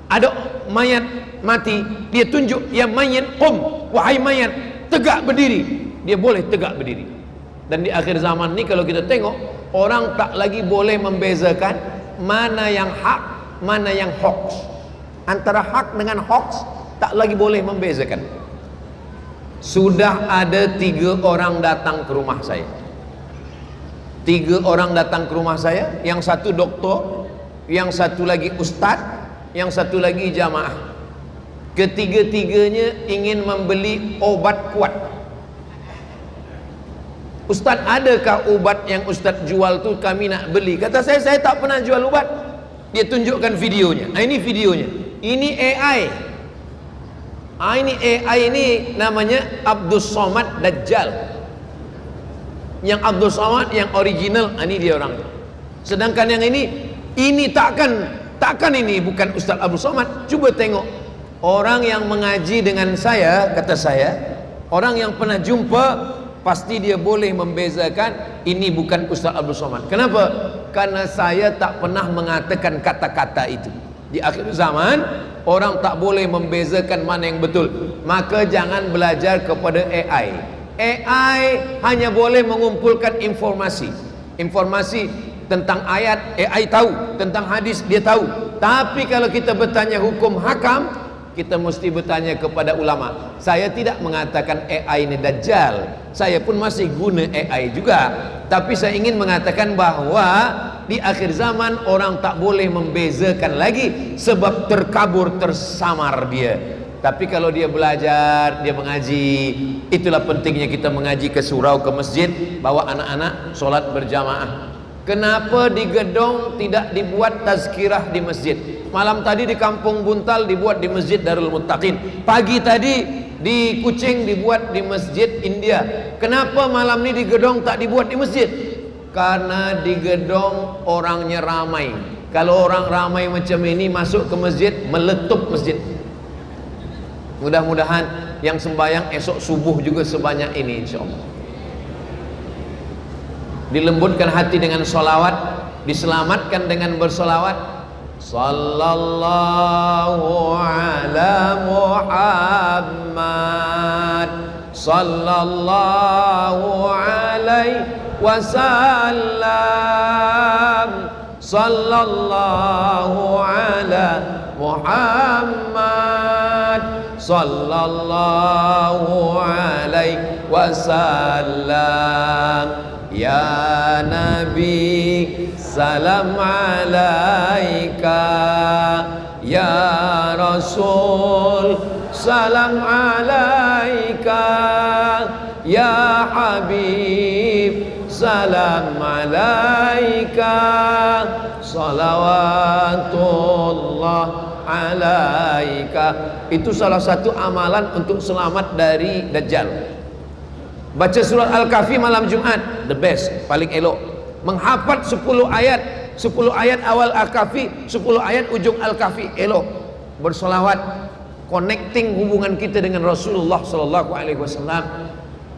Ada mayat mati, dia tunjuk, ya mayat qum, wahai mayat tegak berdiri, dia boleh tegak berdiri. Dan di akhir zaman ni kalau kita tengok, orang tak lagi boleh membezakan mana yang hak, mana yang hoax. Antara hak dengan hoax tak lagi boleh membezakan. Sudah ada 3 orang datang ke rumah saya. 3 orang datang ke rumah saya, yang satu doktor, yang satu lagi ustaz, yang satu lagi jamaah. Ketiga-tiganya ingin membeli obat kuat. Ustaz, adakah ubat yang Ustaz jual tu kami nak beli? Kata saya tak pernah jual ubat. Dia tunjukkan videonya. Ini videonya. Ini AI. Ini AI ini namanya Abdul Somad Dajjal. Yang Abdul Somad yang original, ini dia orang. Sedangkan yang ini takkan ini bukan Ustaz Abdul Somad. Coba tengok. Orang yang mengaji dengan saya, kata saya, orang yang pernah jumpa, pasti dia boleh membezakan ini bukan Ustaz Abdul Somad. Kenapa? Karena saya tak pernah mengatakan kata-kata itu. Di akhir zaman, orang tak boleh membezakan mana yang betul. Maka jangan belajar kepada AI. AI hanya boleh mengumpulkan informasi. Informasi tentang ayat, AI tahu. Tentang hadis, dia tahu. Tapi kalau kita bertanya hukum hakam, kita mesti bertanya kepada ulama. Saya tidak mengatakan AI ini dajjal, saya pun masih guna AI juga. Tapi saya ingin mengatakan bahwa di akhir zaman orang tak boleh membezakan lagi, sebab terkabur, tersamar dia. Tapi kalau dia belajar, dia mengaji, itulah pentingnya kita mengaji, ke surau, ke masjid, bawa anak-anak solat berjamaah. Kenapa di Gedong tidak dibuat tazkirah di masjid? Malam tadi di Kampung Buntal dibuat di Masjid Darul Muttaqin. Pagi tadi di Kuching dibuat di Masjid India. Kenapa malam ini di Gedong tak dibuat di masjid? Karena di Gedong orangnya ramai. Kalau orang ramai macam ini masuk ke masjid, meletup masjid. Mudah-mudahan yang sembahyang esok subuh juga sebanyak ini insyaallah. Dilembutkan hati dengan sholawat, diselamatkan dengan bersolawat. Sallallahu ala Muhammad, sallallahu alaihi wasallam, sallallahu ala Muhammad, sallallahu alaihi wasallam. Ya Nabi salam alaika, ya Rasul salam alaika, ya Habib salam alaika, salawatullah alaika. Itu salah satu amalan untuk selamat dari Dajjal. Baca surat Al-Kahfi malam Jumat, the best, paling elok. Menghafal 10 ayat, 10 ayat awal Al-Kahfi, 10 ayat ujung Al-Kahfi, elok. Bersolawat, connecting hubungan kita dengan Rasulullah sallallahu alaihi wasallam.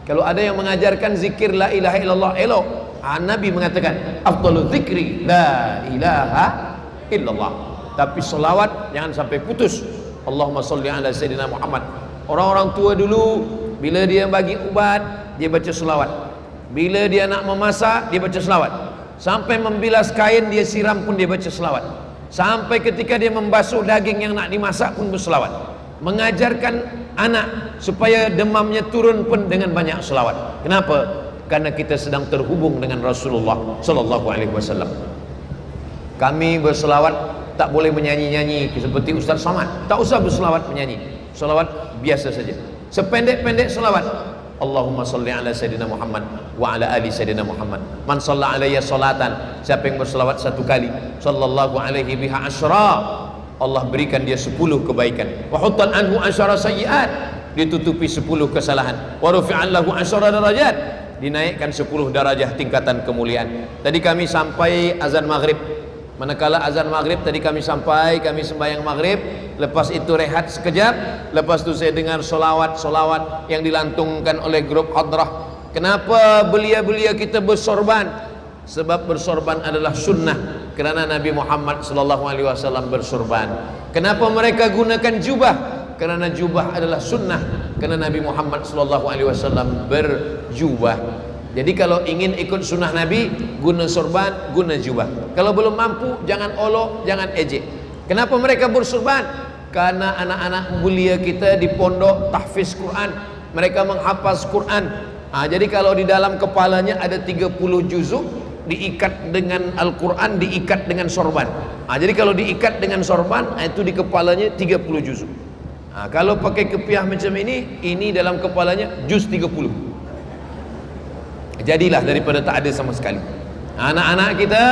Kalau ada yang mengajarkan zikir la ilaha illallah, elok. Nabi mengatakan afdhalu dzikri la ilaha illallah. Tapi solawat jangan sampai putus. Allahumma sholli ala sayyidina Muhammad. Orang-orang tua dulu bila dia bagi ubat, dia baca selawat. Bila dia nak memasak, dia baca selawat. Sampai membilas kain, dia siram pun dia baca selawat. Sampai ketika dia membasuh daging yang nak dimasak pun berselawat. Mengajarkan anak supaya demamnya turun pun dengan banyak selawat. Kenapa? Karena kita sedang terhubung dengan Rasulullah sallallahu alaihi wasallam. Kami berselawat tak boleh menyanyi-nyanyi seperti Ustaz Samad. Tak usah berselawat menyanyi. Selawat biasa saja. Sependek-pendek selawat. Allahumma salli ala sayyidina Muhammad wa ala ali sayyidina Muhammad. Man shalla alayya salatan, siapa yang berselawat satu kali, sallallahu alaihi biha asyra, Allah berikan dia 10 kebaikan. Wa huttan anhu asyara sayyiat, ditutupi 10 kesalahan. Wa rufi'an lahu asyara darajat, dinaikkan 10 darajah tingkatan kemuliaan. Tadi kami sampai azan maghrib. Manakala azan maghrib tadi kami sampai, kami sembahyang maghrib, lepas itu rehat sekejap, lepas itu saya dengar solawat yang dilantungkan oleh grup hadrah. Kenapa belia-belia kita bersorban? Sebab bersorban adalah sunnah, kerana Nabi Muhammad sallallahu alaihi wasallam bersorban. Kenapa mereka gunakan jubah? Kerana jubah adalah sunnah, kerana Nabi Muhammad sallallahu alaihi wasallam berjubah. Jadi kalau ingin ikut sunnah Nabi, guna sorban, guna jubah. Kalau belum mampu, jangan olok, jangan ejek. Kenapa mereka bersorban? Karena anak-anak mulia kita di pondok tahfiz Quran, mereka menghafaz Quran. Jadi kalau di dalam kepalanya ada 30 juzuk, diikat dengan Al-Quran, diikat dengan sorban. Jadi kalau diikat dengan sorban, itu di kepalanya 30 juzuk. Kalau pakai kepiah macam ini dalam kepalanya juz 30. Jadilah daripada tak ada sama sekali. Anak-anak kita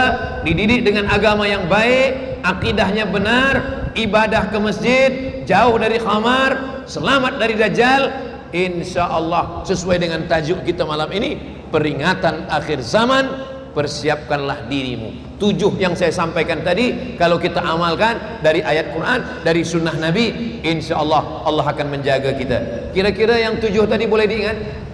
dididik dengan agama yang baik, akidahnya benar, ibadah ke masjid, jauh dari khamar, selamat dari dajjal. InsyaAllah sesuai dengan tajuk kita malam ini, peringatan akhir zaman, persiapkanlah dirimu. 7 yang saya sampaikan tadi, kalau kita amalkan dari ayat Quran, dari sunnah Nabi, InsyaAllah Allah akan menjaga kita. Kira-kira yang 7 tadi boleh diingat?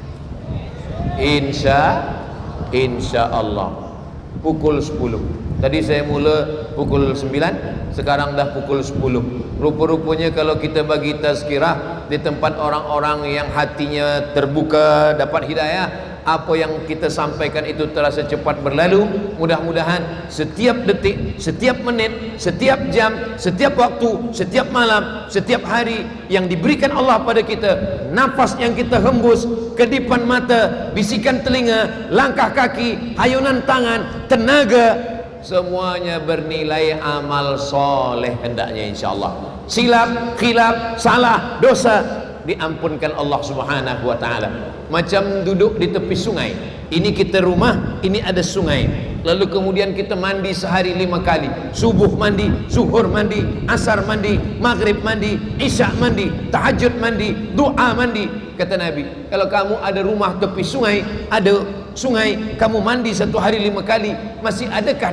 Insya Allah pukul 10. Tadi saya mula pukul 9, sekarang dah pukul 10. Rupa-rupanya kalau kita bagi tazkirah di tempat orang-orang yang hatinya terbuka, dapat hidayah, apa yang kita sampaikan itu terasa cepat berlalu. Mudah-mudahan setiap detik, setiap menit, setiap jam, setiap waktu, setiap malam, setiap hari yang diberikan Allah pada kita, nafas yang kita hembus, kedipan mata, bisikan telinga, langkah kaki, hayunan tangan, tenaga, semuanya bernilai amal soleh hendaknya insyaAllah. Silap, khilaf, salah, dosa diampunkan Allah subhanahu wa ta'ala. Macam duduk di tepi sungai, ini kita rumah, ini ada sungai, lalu kemudian kita mandi sehari 5 kali. Subuh mandi, zuhur mandi, asar mandi, maghrib mandi, isya mandi, tahajud mandi, doa mandi. Kata Nabi, kalau kamu ada rumah tepi sungai, ada sungai, kamu mandi 1 hari 5 kali, masih adakah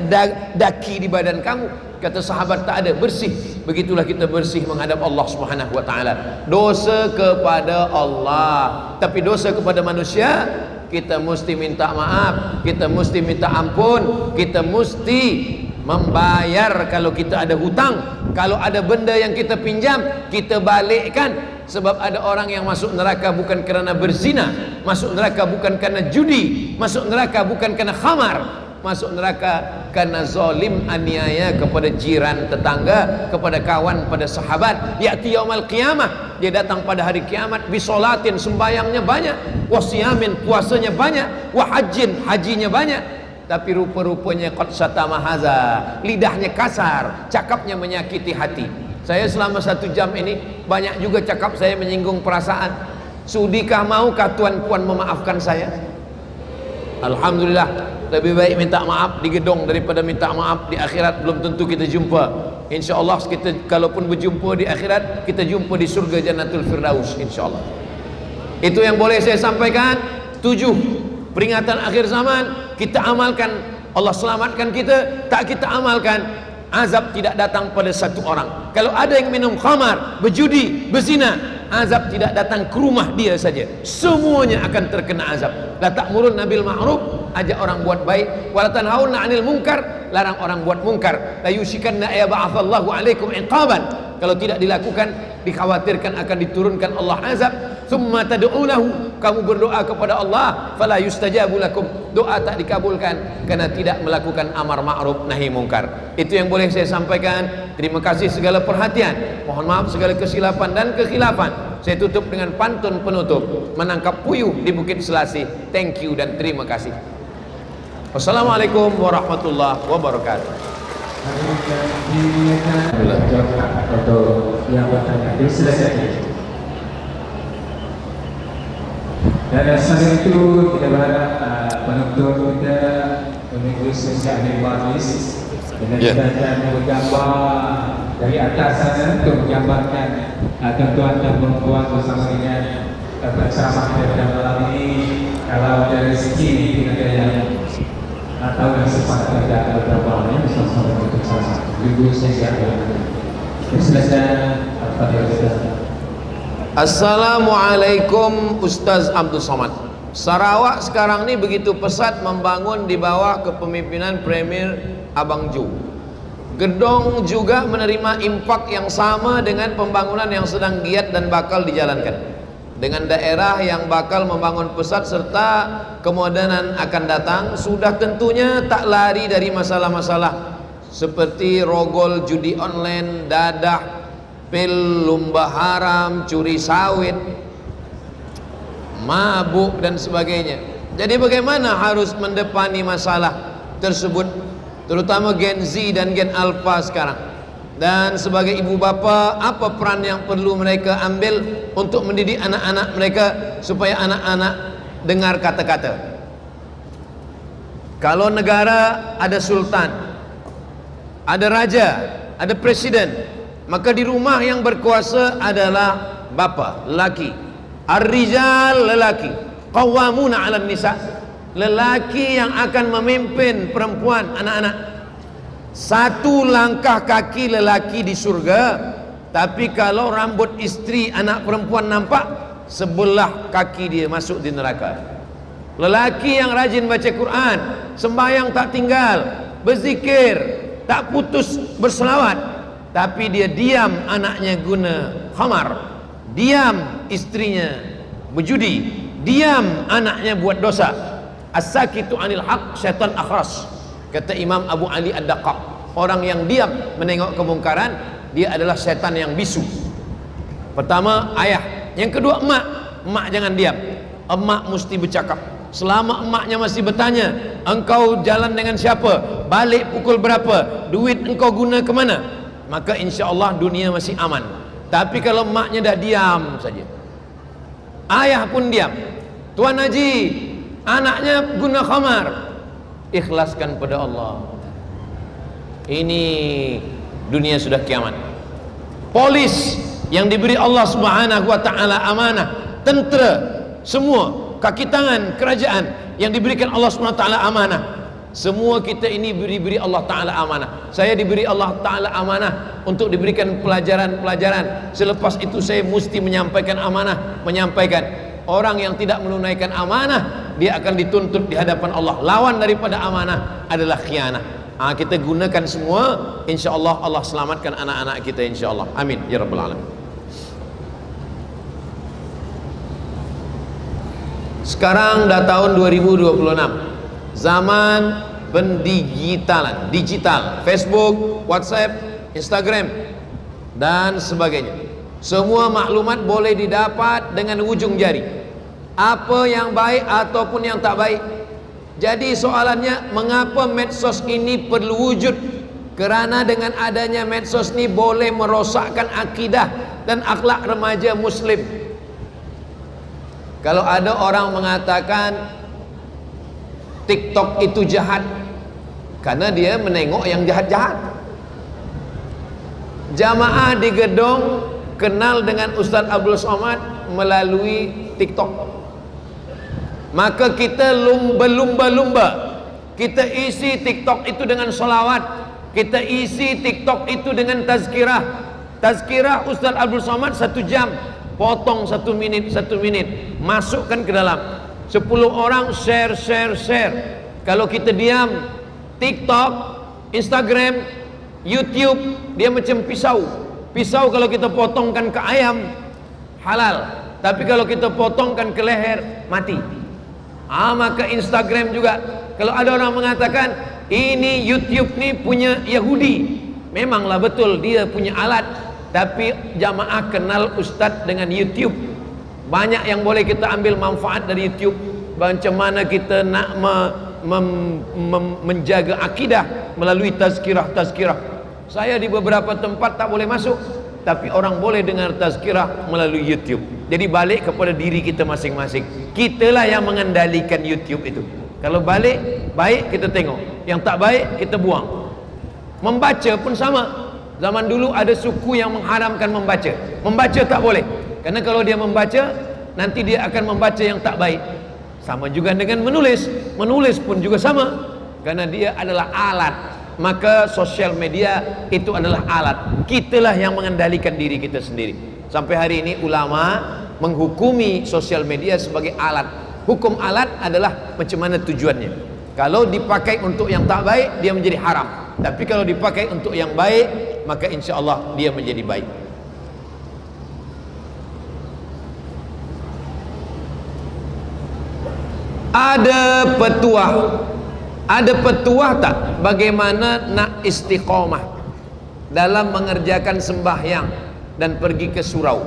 daki di badan kamu? Kata sahabat, tak ada, bersih. Begitulah kita bersih menghadap Allah Subhanahu wa taala. Dosa kepada Allah, tapi dosa kepada manusia kita mesti minta maaf, kita mesti minta ampun, kita mesti membayar kalau kita ada hutang. Kalau ada benda yang kita pinjam, kita balikkan. Sebab ada orang yang masuk neraka bukan kerana berzina, masuk neraka bukan kerana judi, masuk neraka bukan kerana khamar, masuk neraka karena zalim, aniaya kepada jiran, tetangga, kepada kawan, pada sahabat. Ya'ti yaumal qiyamah, dia datang pada hari kiamat, bisolatin, sembayangnya banyak, wasiyamin, puasanya banyak, wahajin, hajinya banyak, tapi rupa-rupanya qad satama haza, lidahnya kasar, cakapnya menyakiti hati. Saya selama 1 jam ini banyak juga cakap saya menyinggung perasaan. Sudikah maukah tuan-puan memaafkan saya? Alhamdulillah, lebih baik minta maaf di gedung daripada minta maaf di akhirat. Belum tentu kita jumpa. InsyaAllah kita kalaupun berjumpa di akhirat, kita jumpa di surga Jannatul Firdaus, insyaAllah. Itu yang boleh saya sampaikan. 7 peringatan akhir zaman kita amalkan, Allah selamatkan kita. Tak kita amalkan, azab tidak datang pada satu orang. Kalau ada yang minum khamar, berjudi, berzina, azab tidak datang ke rumah dia saja, semuanya akan terkena azab. La ta'murunna bil ma'ruf, ajak orang buat baik, wa la tanhauna 'anil munkar, larang orang buat munkar. La yushikanna ayab'atsallahu 'alaikum iqaban, kalau tidak dilakukan dikhawatirkan akan diturunkan Allah azab. Thumma tad'unahu, kamu berdoa kepada Allah, fala yustajabu lakum, doa tak dikabulkan karena tidak melakukan amar ma'ruf nahi mungkar. Itu yang boleh saya sampaikan. Terima kasih segala perhatian, mohon maaf segala kesilapan dan kekhilafan. Saya tutup dengan pantun penutup, menangkap puyuh di Bukit Selasih. Thank you dan terima kasih. Wassalamualaikum warahmatullahi wabarakatuh. Untuk yang bertanya selesai. Dan dasar itu kita berharap penonton kita mengikuti sosial manis dan kita akan menggambar dari atas sana untuk menggambarkan tuan-tuan dan perempuan bersama dengan berceramah pada malam ini. Kalau dari segi kita yang atau yang sempat ada beberapa orang yang bersama untuk sama ibu saya selesai pada kita. Assalamualaikum Ustaz Abdul Somad. Sarawak sekarang ni begitu pesat membangun di bawah kepemimpinan Premier Abang Ju. Gedong juga menerima impak yang sama dengan pembangunan yang sedang giat dan bakal dijalankan. Dengan daerah yang bakal membangun pesat serta kemodernan akan datang, sudah tentunya tak lari dari masalah-masalah seperti rogol judi online, dadah, pil, lumba haram, curi sawit, mabuk dan sebagainya. Jadi bagaimana harus mendepani masalah tersebut, terutama Gen Z dan Gen Alpha sekarang? Dan sebagai ibu bapa, apa peran yang perlu mereka ambil untuk mendidik anak-anak mereka supaya anak-anak dengar kata-kata? Kalau negara ada sultan, ada raja, ada presiden, maka di rumah yang berkuasa adalah bapa, lelaki. Ar-rijal, lelaki. Qawwamuna 'alan nisa, lelaki yang akan memimpin perempuan, anak-anak. 1 langkah kaki lelaki di surga, tapi kalau rambut istri anak perempuan nampak, sebelah kaki dia masuk di neraka. Lelaki yang rajin baca Quran, sembahyang tak tinggal, berzikir, tak putus berselawat, tapi dia diam anaknya guna khamar, diam istrinya berjudi, diam anaknya buat dosa. As-sakitu 'anil haq syaitan akhras, kata Imam Abu Ali Ad-Daqqaq. Orang yang diam menengok kemungkaran, dia adalah setan yang bisu. Pertama ayah, yang kedua emak. Emak jangan diam, emak mesti bercakap. Selama emaknya masih bertanya, engkau jalan dengan siapa, balik pukul berapa, duit engkau guna ke mana, maka insya Allah dunia masih aman. Tapi kalau emaknya dah diam saja, ayah pun diam, Tuan Haji anaknya guna khamar, ikhlaskan pada Allah. Ini dunia sudah kiamat. Polis yang diberi Allah Subhanahu wa taala amanah, tentera, semua kaki tangan kerajaan yang diberikan Allah SWT amanah. Semua kita ini diberi Allah Ta'ala amanah. Saya diberi Allah Ta'ala amanah untuk diberikan pelajaran-pelajaran. Selepas itu saya mesti menyampaikan amanah, menyampaikan. Orang yang tidak menunaikan amanah, dia akan dituntut di hadapan Allah. Lawan daripada amanah adalah khianah. Kita gunakan semua, insyaAllah Allah selamatkan anak-anak kita, insyaAllah. Amin ya rabbal alamin. Sekarang dah tahun 2026, zaman pendigitalan, digital, Facebook, WhatsApp, Instagram dan sebagainya. Semua maklumat boleh didapat dengan ujung jari, apa yang baik ataupun yang tak baik. Jadi soalannya, mengapa medsos ini perlu wujud? Kerana dengan adanya medsos ini boleh merosakkan akidah dan akhlak remaja muslim. Kalau ada orang mengatakan TikTok itu jahat karena dia menengok yang jahat-jahat. Jamaah di gedung kenal dengan Ustaz Abdul Somad melalui TikTok. Maka kita berlumba-lumba, kita isi TikTok itu dengan salawat, kita isi TikTok itu dengan tazkirah. Tazkirah Ustaz Abdul Somad 1 jam, potong 1 minit, masukkan ke dalam. 10 orang share. Kalau kita diam, TikTok, Instagram, YouTube, dia macam pisau. Pisau kalau kita potongkan ke ayam, halal. Tapi kalau kita potongkan ke leher, mati. Maka Instagram juga. Kalau ada orang mengatakan ini YouTube ni punya Yahudi, memanglah betul dia punya alat. Tapi jamaah kenal Ustaz dengan YouTube. Banyak yang boleh kita ambil manfaat dari YouTube. Macam mana kita nak menjaga akidah melalui tazkirah. Saya di beberapa tempat tak boleh masuk, tapi orang boleh dengar tazkirah melalui YouTube. Jadi balik kepada diri kita masing-masing. Kitalah yang mengendalikan YouTube itu. Kalau baik kita tengok, yang tak baik kita buang. Membaca pun sama. Zaman dulu ada suku yang mengharamkan membaca. Membaca tak boleh, karena kalau dia membaca, nanti dia akan membaca yang tak baik. Sama juga dengan menulis. Menulis pun juga sama, karena dia adalah alat. Maka sosial media itu adalah alat. Kitalah yang mengendalikan diri kita sendiri. Sampai hari ini ulama menghukumi sosial media sebagai alat. Hukum alat adalah macam mana tujuannya. Kalau dipakai untuk yang tak baik, dia menjadi haram. Tapi kalau dipakai untuk yang baik, maka insya Allah dia menjadi baik. Ada petuah tak bagaimana nak istiqomah dalam mengerjakan sembahyang dan pergi ke surau?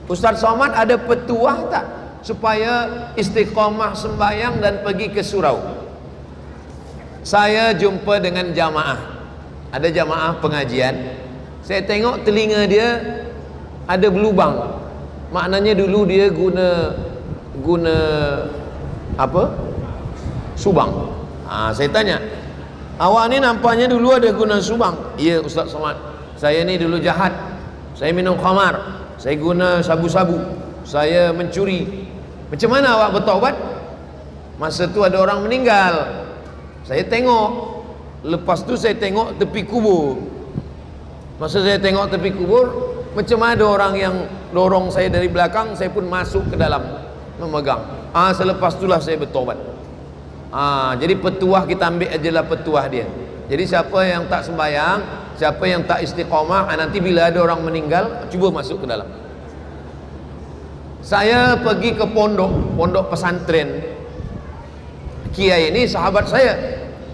Ustaz Somad ada petuah tak supaya istiqomah sembahyang dan pergi ke surau? Saya jumpa dengan jamaah, ada jamaah pengajian. Saya tengok telinga dia ada berlubang. Maknanya dulu dia guna apa? Subang. Saya tanya, awak ni nampaknya dulu ada guna subang? Iya Ustaz Somad, saya ni dulu jahat. Saya minum khamar, saya guna sabu-sabu, saya mencuri. Macam mana awak bertaubat? Masa tu ada orang meninggal, saya tengok. Lepas tu saya tengok tepi kubur. Masa saya tengok tepi kubur, macam ada orang yang dorong saya dari belakang. Saya pun masuk ke dalam memegang. Selepas itulah saya bertaubat. Jadi petuah kita ambil ajalah petuah dia. Jadi siapa yang tak sembahyang, siapa yang tak istiqamah, nanti bila ada orang meninggal, cuba masuk ke dalam. Saya pergi ke pondok pesantren. Kiai ini sahabat saya.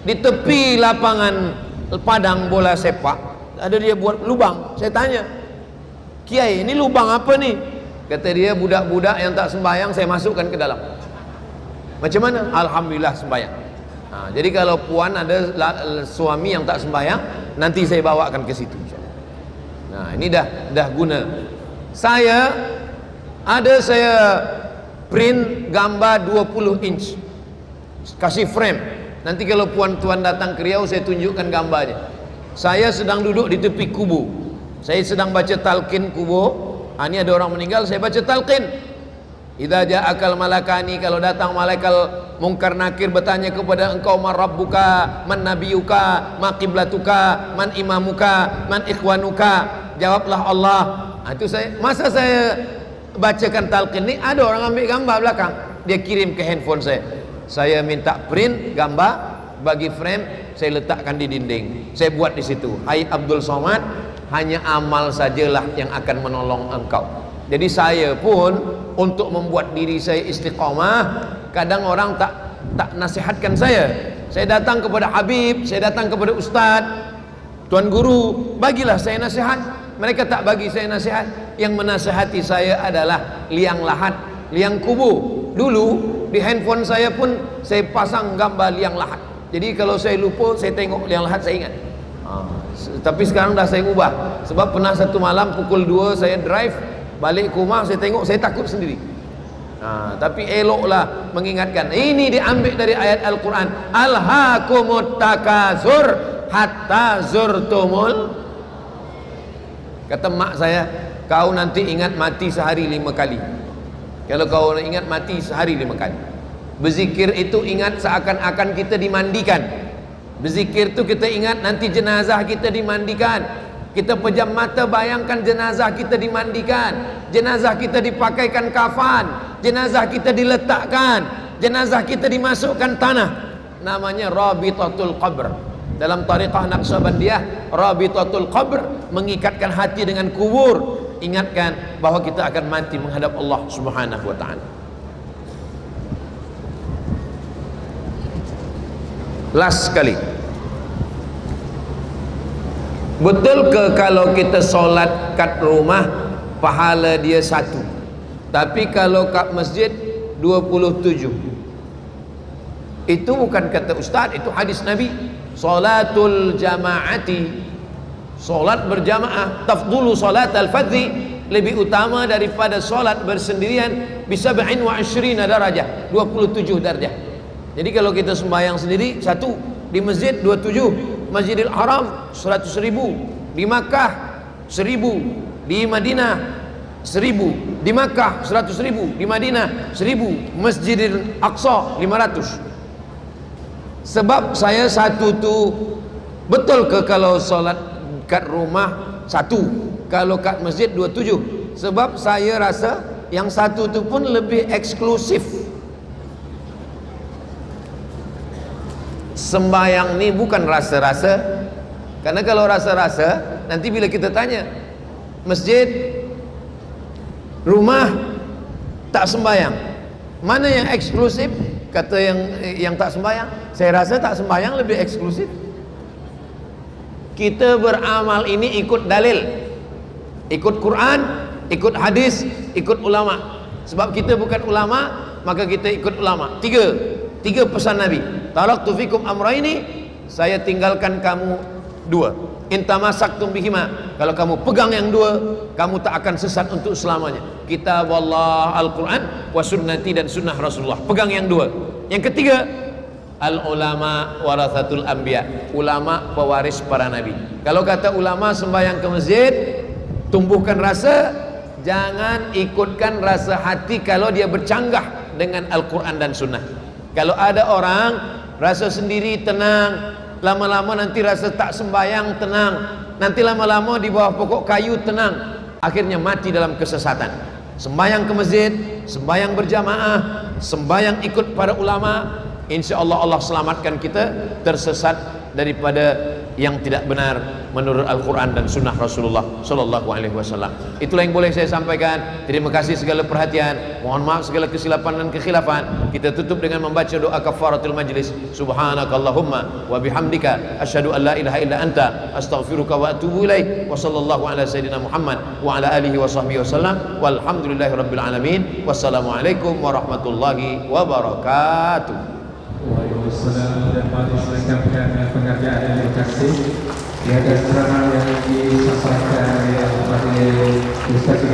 Di tepi lapangan padang bola sepak ada dia buat lubang. Saya tanya, Kiai ini lubang apa nih? Kata dia, budak-budak yang tak sembahyang saya masukkan ke dalam. Macam mana? Alhamdulillah sembahyang. Jadi kalau puan ada suami yang tak sembahyang, nanti saya bawakan ke situ. Nah, ini dah guna. Saya print gambar 20 inch, kasih frame. Nanti kalau puan-tuan datang ke Riau, saya tunjukkan gambarnya. Saya sedang duduk di tepi kubur, saya sedang baca talqin kubur. Ini ada orang meninggal, saya baca talqin. Idza ja'akal malakani, kalau datang Mungkar nakir bertanya kepada engkau, man rabbuka, man nabiyuka, ma qiblatuka, man imamuka, man ikhwanuka. Jawablah Allah. Itu masa saya bacakan talqin ni, ada orang ambil gambar belakang, dia kirim ke handphone saya. Saya minta print gambar, bagi frame, saya letakkan di dinding. Saya buat di situ, hai Abdul Somad, hanya amal sajalah yang akan menolong engkau. Jadi saya pun untuk membuat diri saya istiqamah, kadang orang tak nasihatkan saya. Saya datang kepada Habib, saya datang kepada Ustaz, Tuan Guru, bagilah saya nasihat. Mereka tak bagi saya nasihat. Yang menasihati saya adalah liang lahat, liang kubur. Dulu di handphone saya pun saya pasang gambar liang lahat. Jadi kalau saya lupa, saya tengok liang lahat, saya ingat. Tapi sekarang dah saya ubah. Sebab pernah satu malam pukul 2 saya drive balik ke rumah, saya tengok, saya takut sendiri. Tapi eloklah mengingatkan. Ini diambil dari ayat Al-Quran, alhaakumut takasur hatta zurtumul. Kata mak saya, kau nanti ingat mati sehari 5 kali. Kalau kau ingat mati sehari 5 kali. Berzikir itu ingat seakan-akan kita dimandikan. Berzikir itu kita ingat nanti jenazah kita dimandikan. Kita pejam mata bayangkan jenazah kita dimandikan, jenazah kita dipakaikan kafan, jenazah kita diletakkan, jenazah kita dimasukkan tanah. Namanya Rabitatul Qabr. Dalam tariqah Naqsyabandiyah, Rabitatul Qabr, mengikatkan hati dengan kubur. Ingatkan bahwa kita akan mati menghadap Allah Subhanahu wa ta'ala. Last sekali, betul ke kalau kita solat kat rumah pahala dia 1, tapi kalau kat masjid 27? Itu bukan kata ustaz, itu hadis Nabi. Salatul jamaati, solat berjamaah, tafdulu salat al-fadhi, lebih utama daripada solat bersendirian, bisa 27 darajah, 27 darjah. Jadi kalau kita sembahyang sendiri 1, di masjid 27, Masjidil Haram 100.000, di Makkah 1.000, di Madinah 1.000, di Makkah 100.000, di Madinah 1.000, Masjidil Aqsa 500. Sebab saya 1 tu, betul ke kalau solat kat rumah 1, kalau kat masjid 27? Sebab saya rasa yang 1 tu pun lebih eksklusif. Sembayang ni bukan rasa-rasa. Karena kalau rasa-rasa, nanti bila kita tanya, masjid, rumah, tak sembayang, mana yang eksklusif? Kata yang tak sembayang. Saya rasa tak sembayang lebih eksklusif. Kita beramal ini ikut dalil, ikut Quran, ikut hadis, ikut ulama. Sebab kita bukan ulama, maka kita ikut ulama. Tiga pesan Nabi. Taraktu fikum amraini, saya tinggalkan kamu 2. In tamassaktum bihima, kalau kamu pegang yang 2, kamu tak akan sesat untuk selamanya. Kitab Allah, Al-Quran, wa sunnati, dan sunnah Rasulullah. Pegang yang 2. Yang ketiga, al ulama warathatul anbiya, ulama pewaris para nabi. Kalau kata ulama sembahyang ke masjid, tumbuhkan rasa, jangan ikutkan rasa hati kalau dia bercanggah dengan Al-Quran dan sunnah. Kalau ada orang rasa sendiri tenang, lama-lama nanti rasa tak sembayang tenang, nanti lama-lama di bawah pokok kayu tenang, akhirnya mati dalam kesesatan. Sembayang ke masjid, sembayang berjamaah, sembayang ikut para ulama, insya Allah Allah selamatkan kita tersesat daripada yang tidak benar menurut Al-Quran dan sunnah Rasulullah Sallallahu Alaihi Wasallam. Itulah yang boleh saya sampaikan. Terima kasih segala perhatian, mohon maaf segala kesilapan dan kekhilafan. Kita tutup dengan membaca doa kafaratul majlis. Subhanakallahumma wa bihamdika asyhadu an la ilaha illa anta astaghfiruka wa atubu ilaik. Wa sallallahu ala sayyidina Muhammad wa ala alihi wa sahbihi wasallam. Walhamdulillahi rabbil alamin. Wassalamualaikum warahmatullahi wabarakatuh. Waalaikumsalam, dan majelis menyampaikan penghargaan dan terima kasih di atas ceramah yang disampaikan oleh Ustaz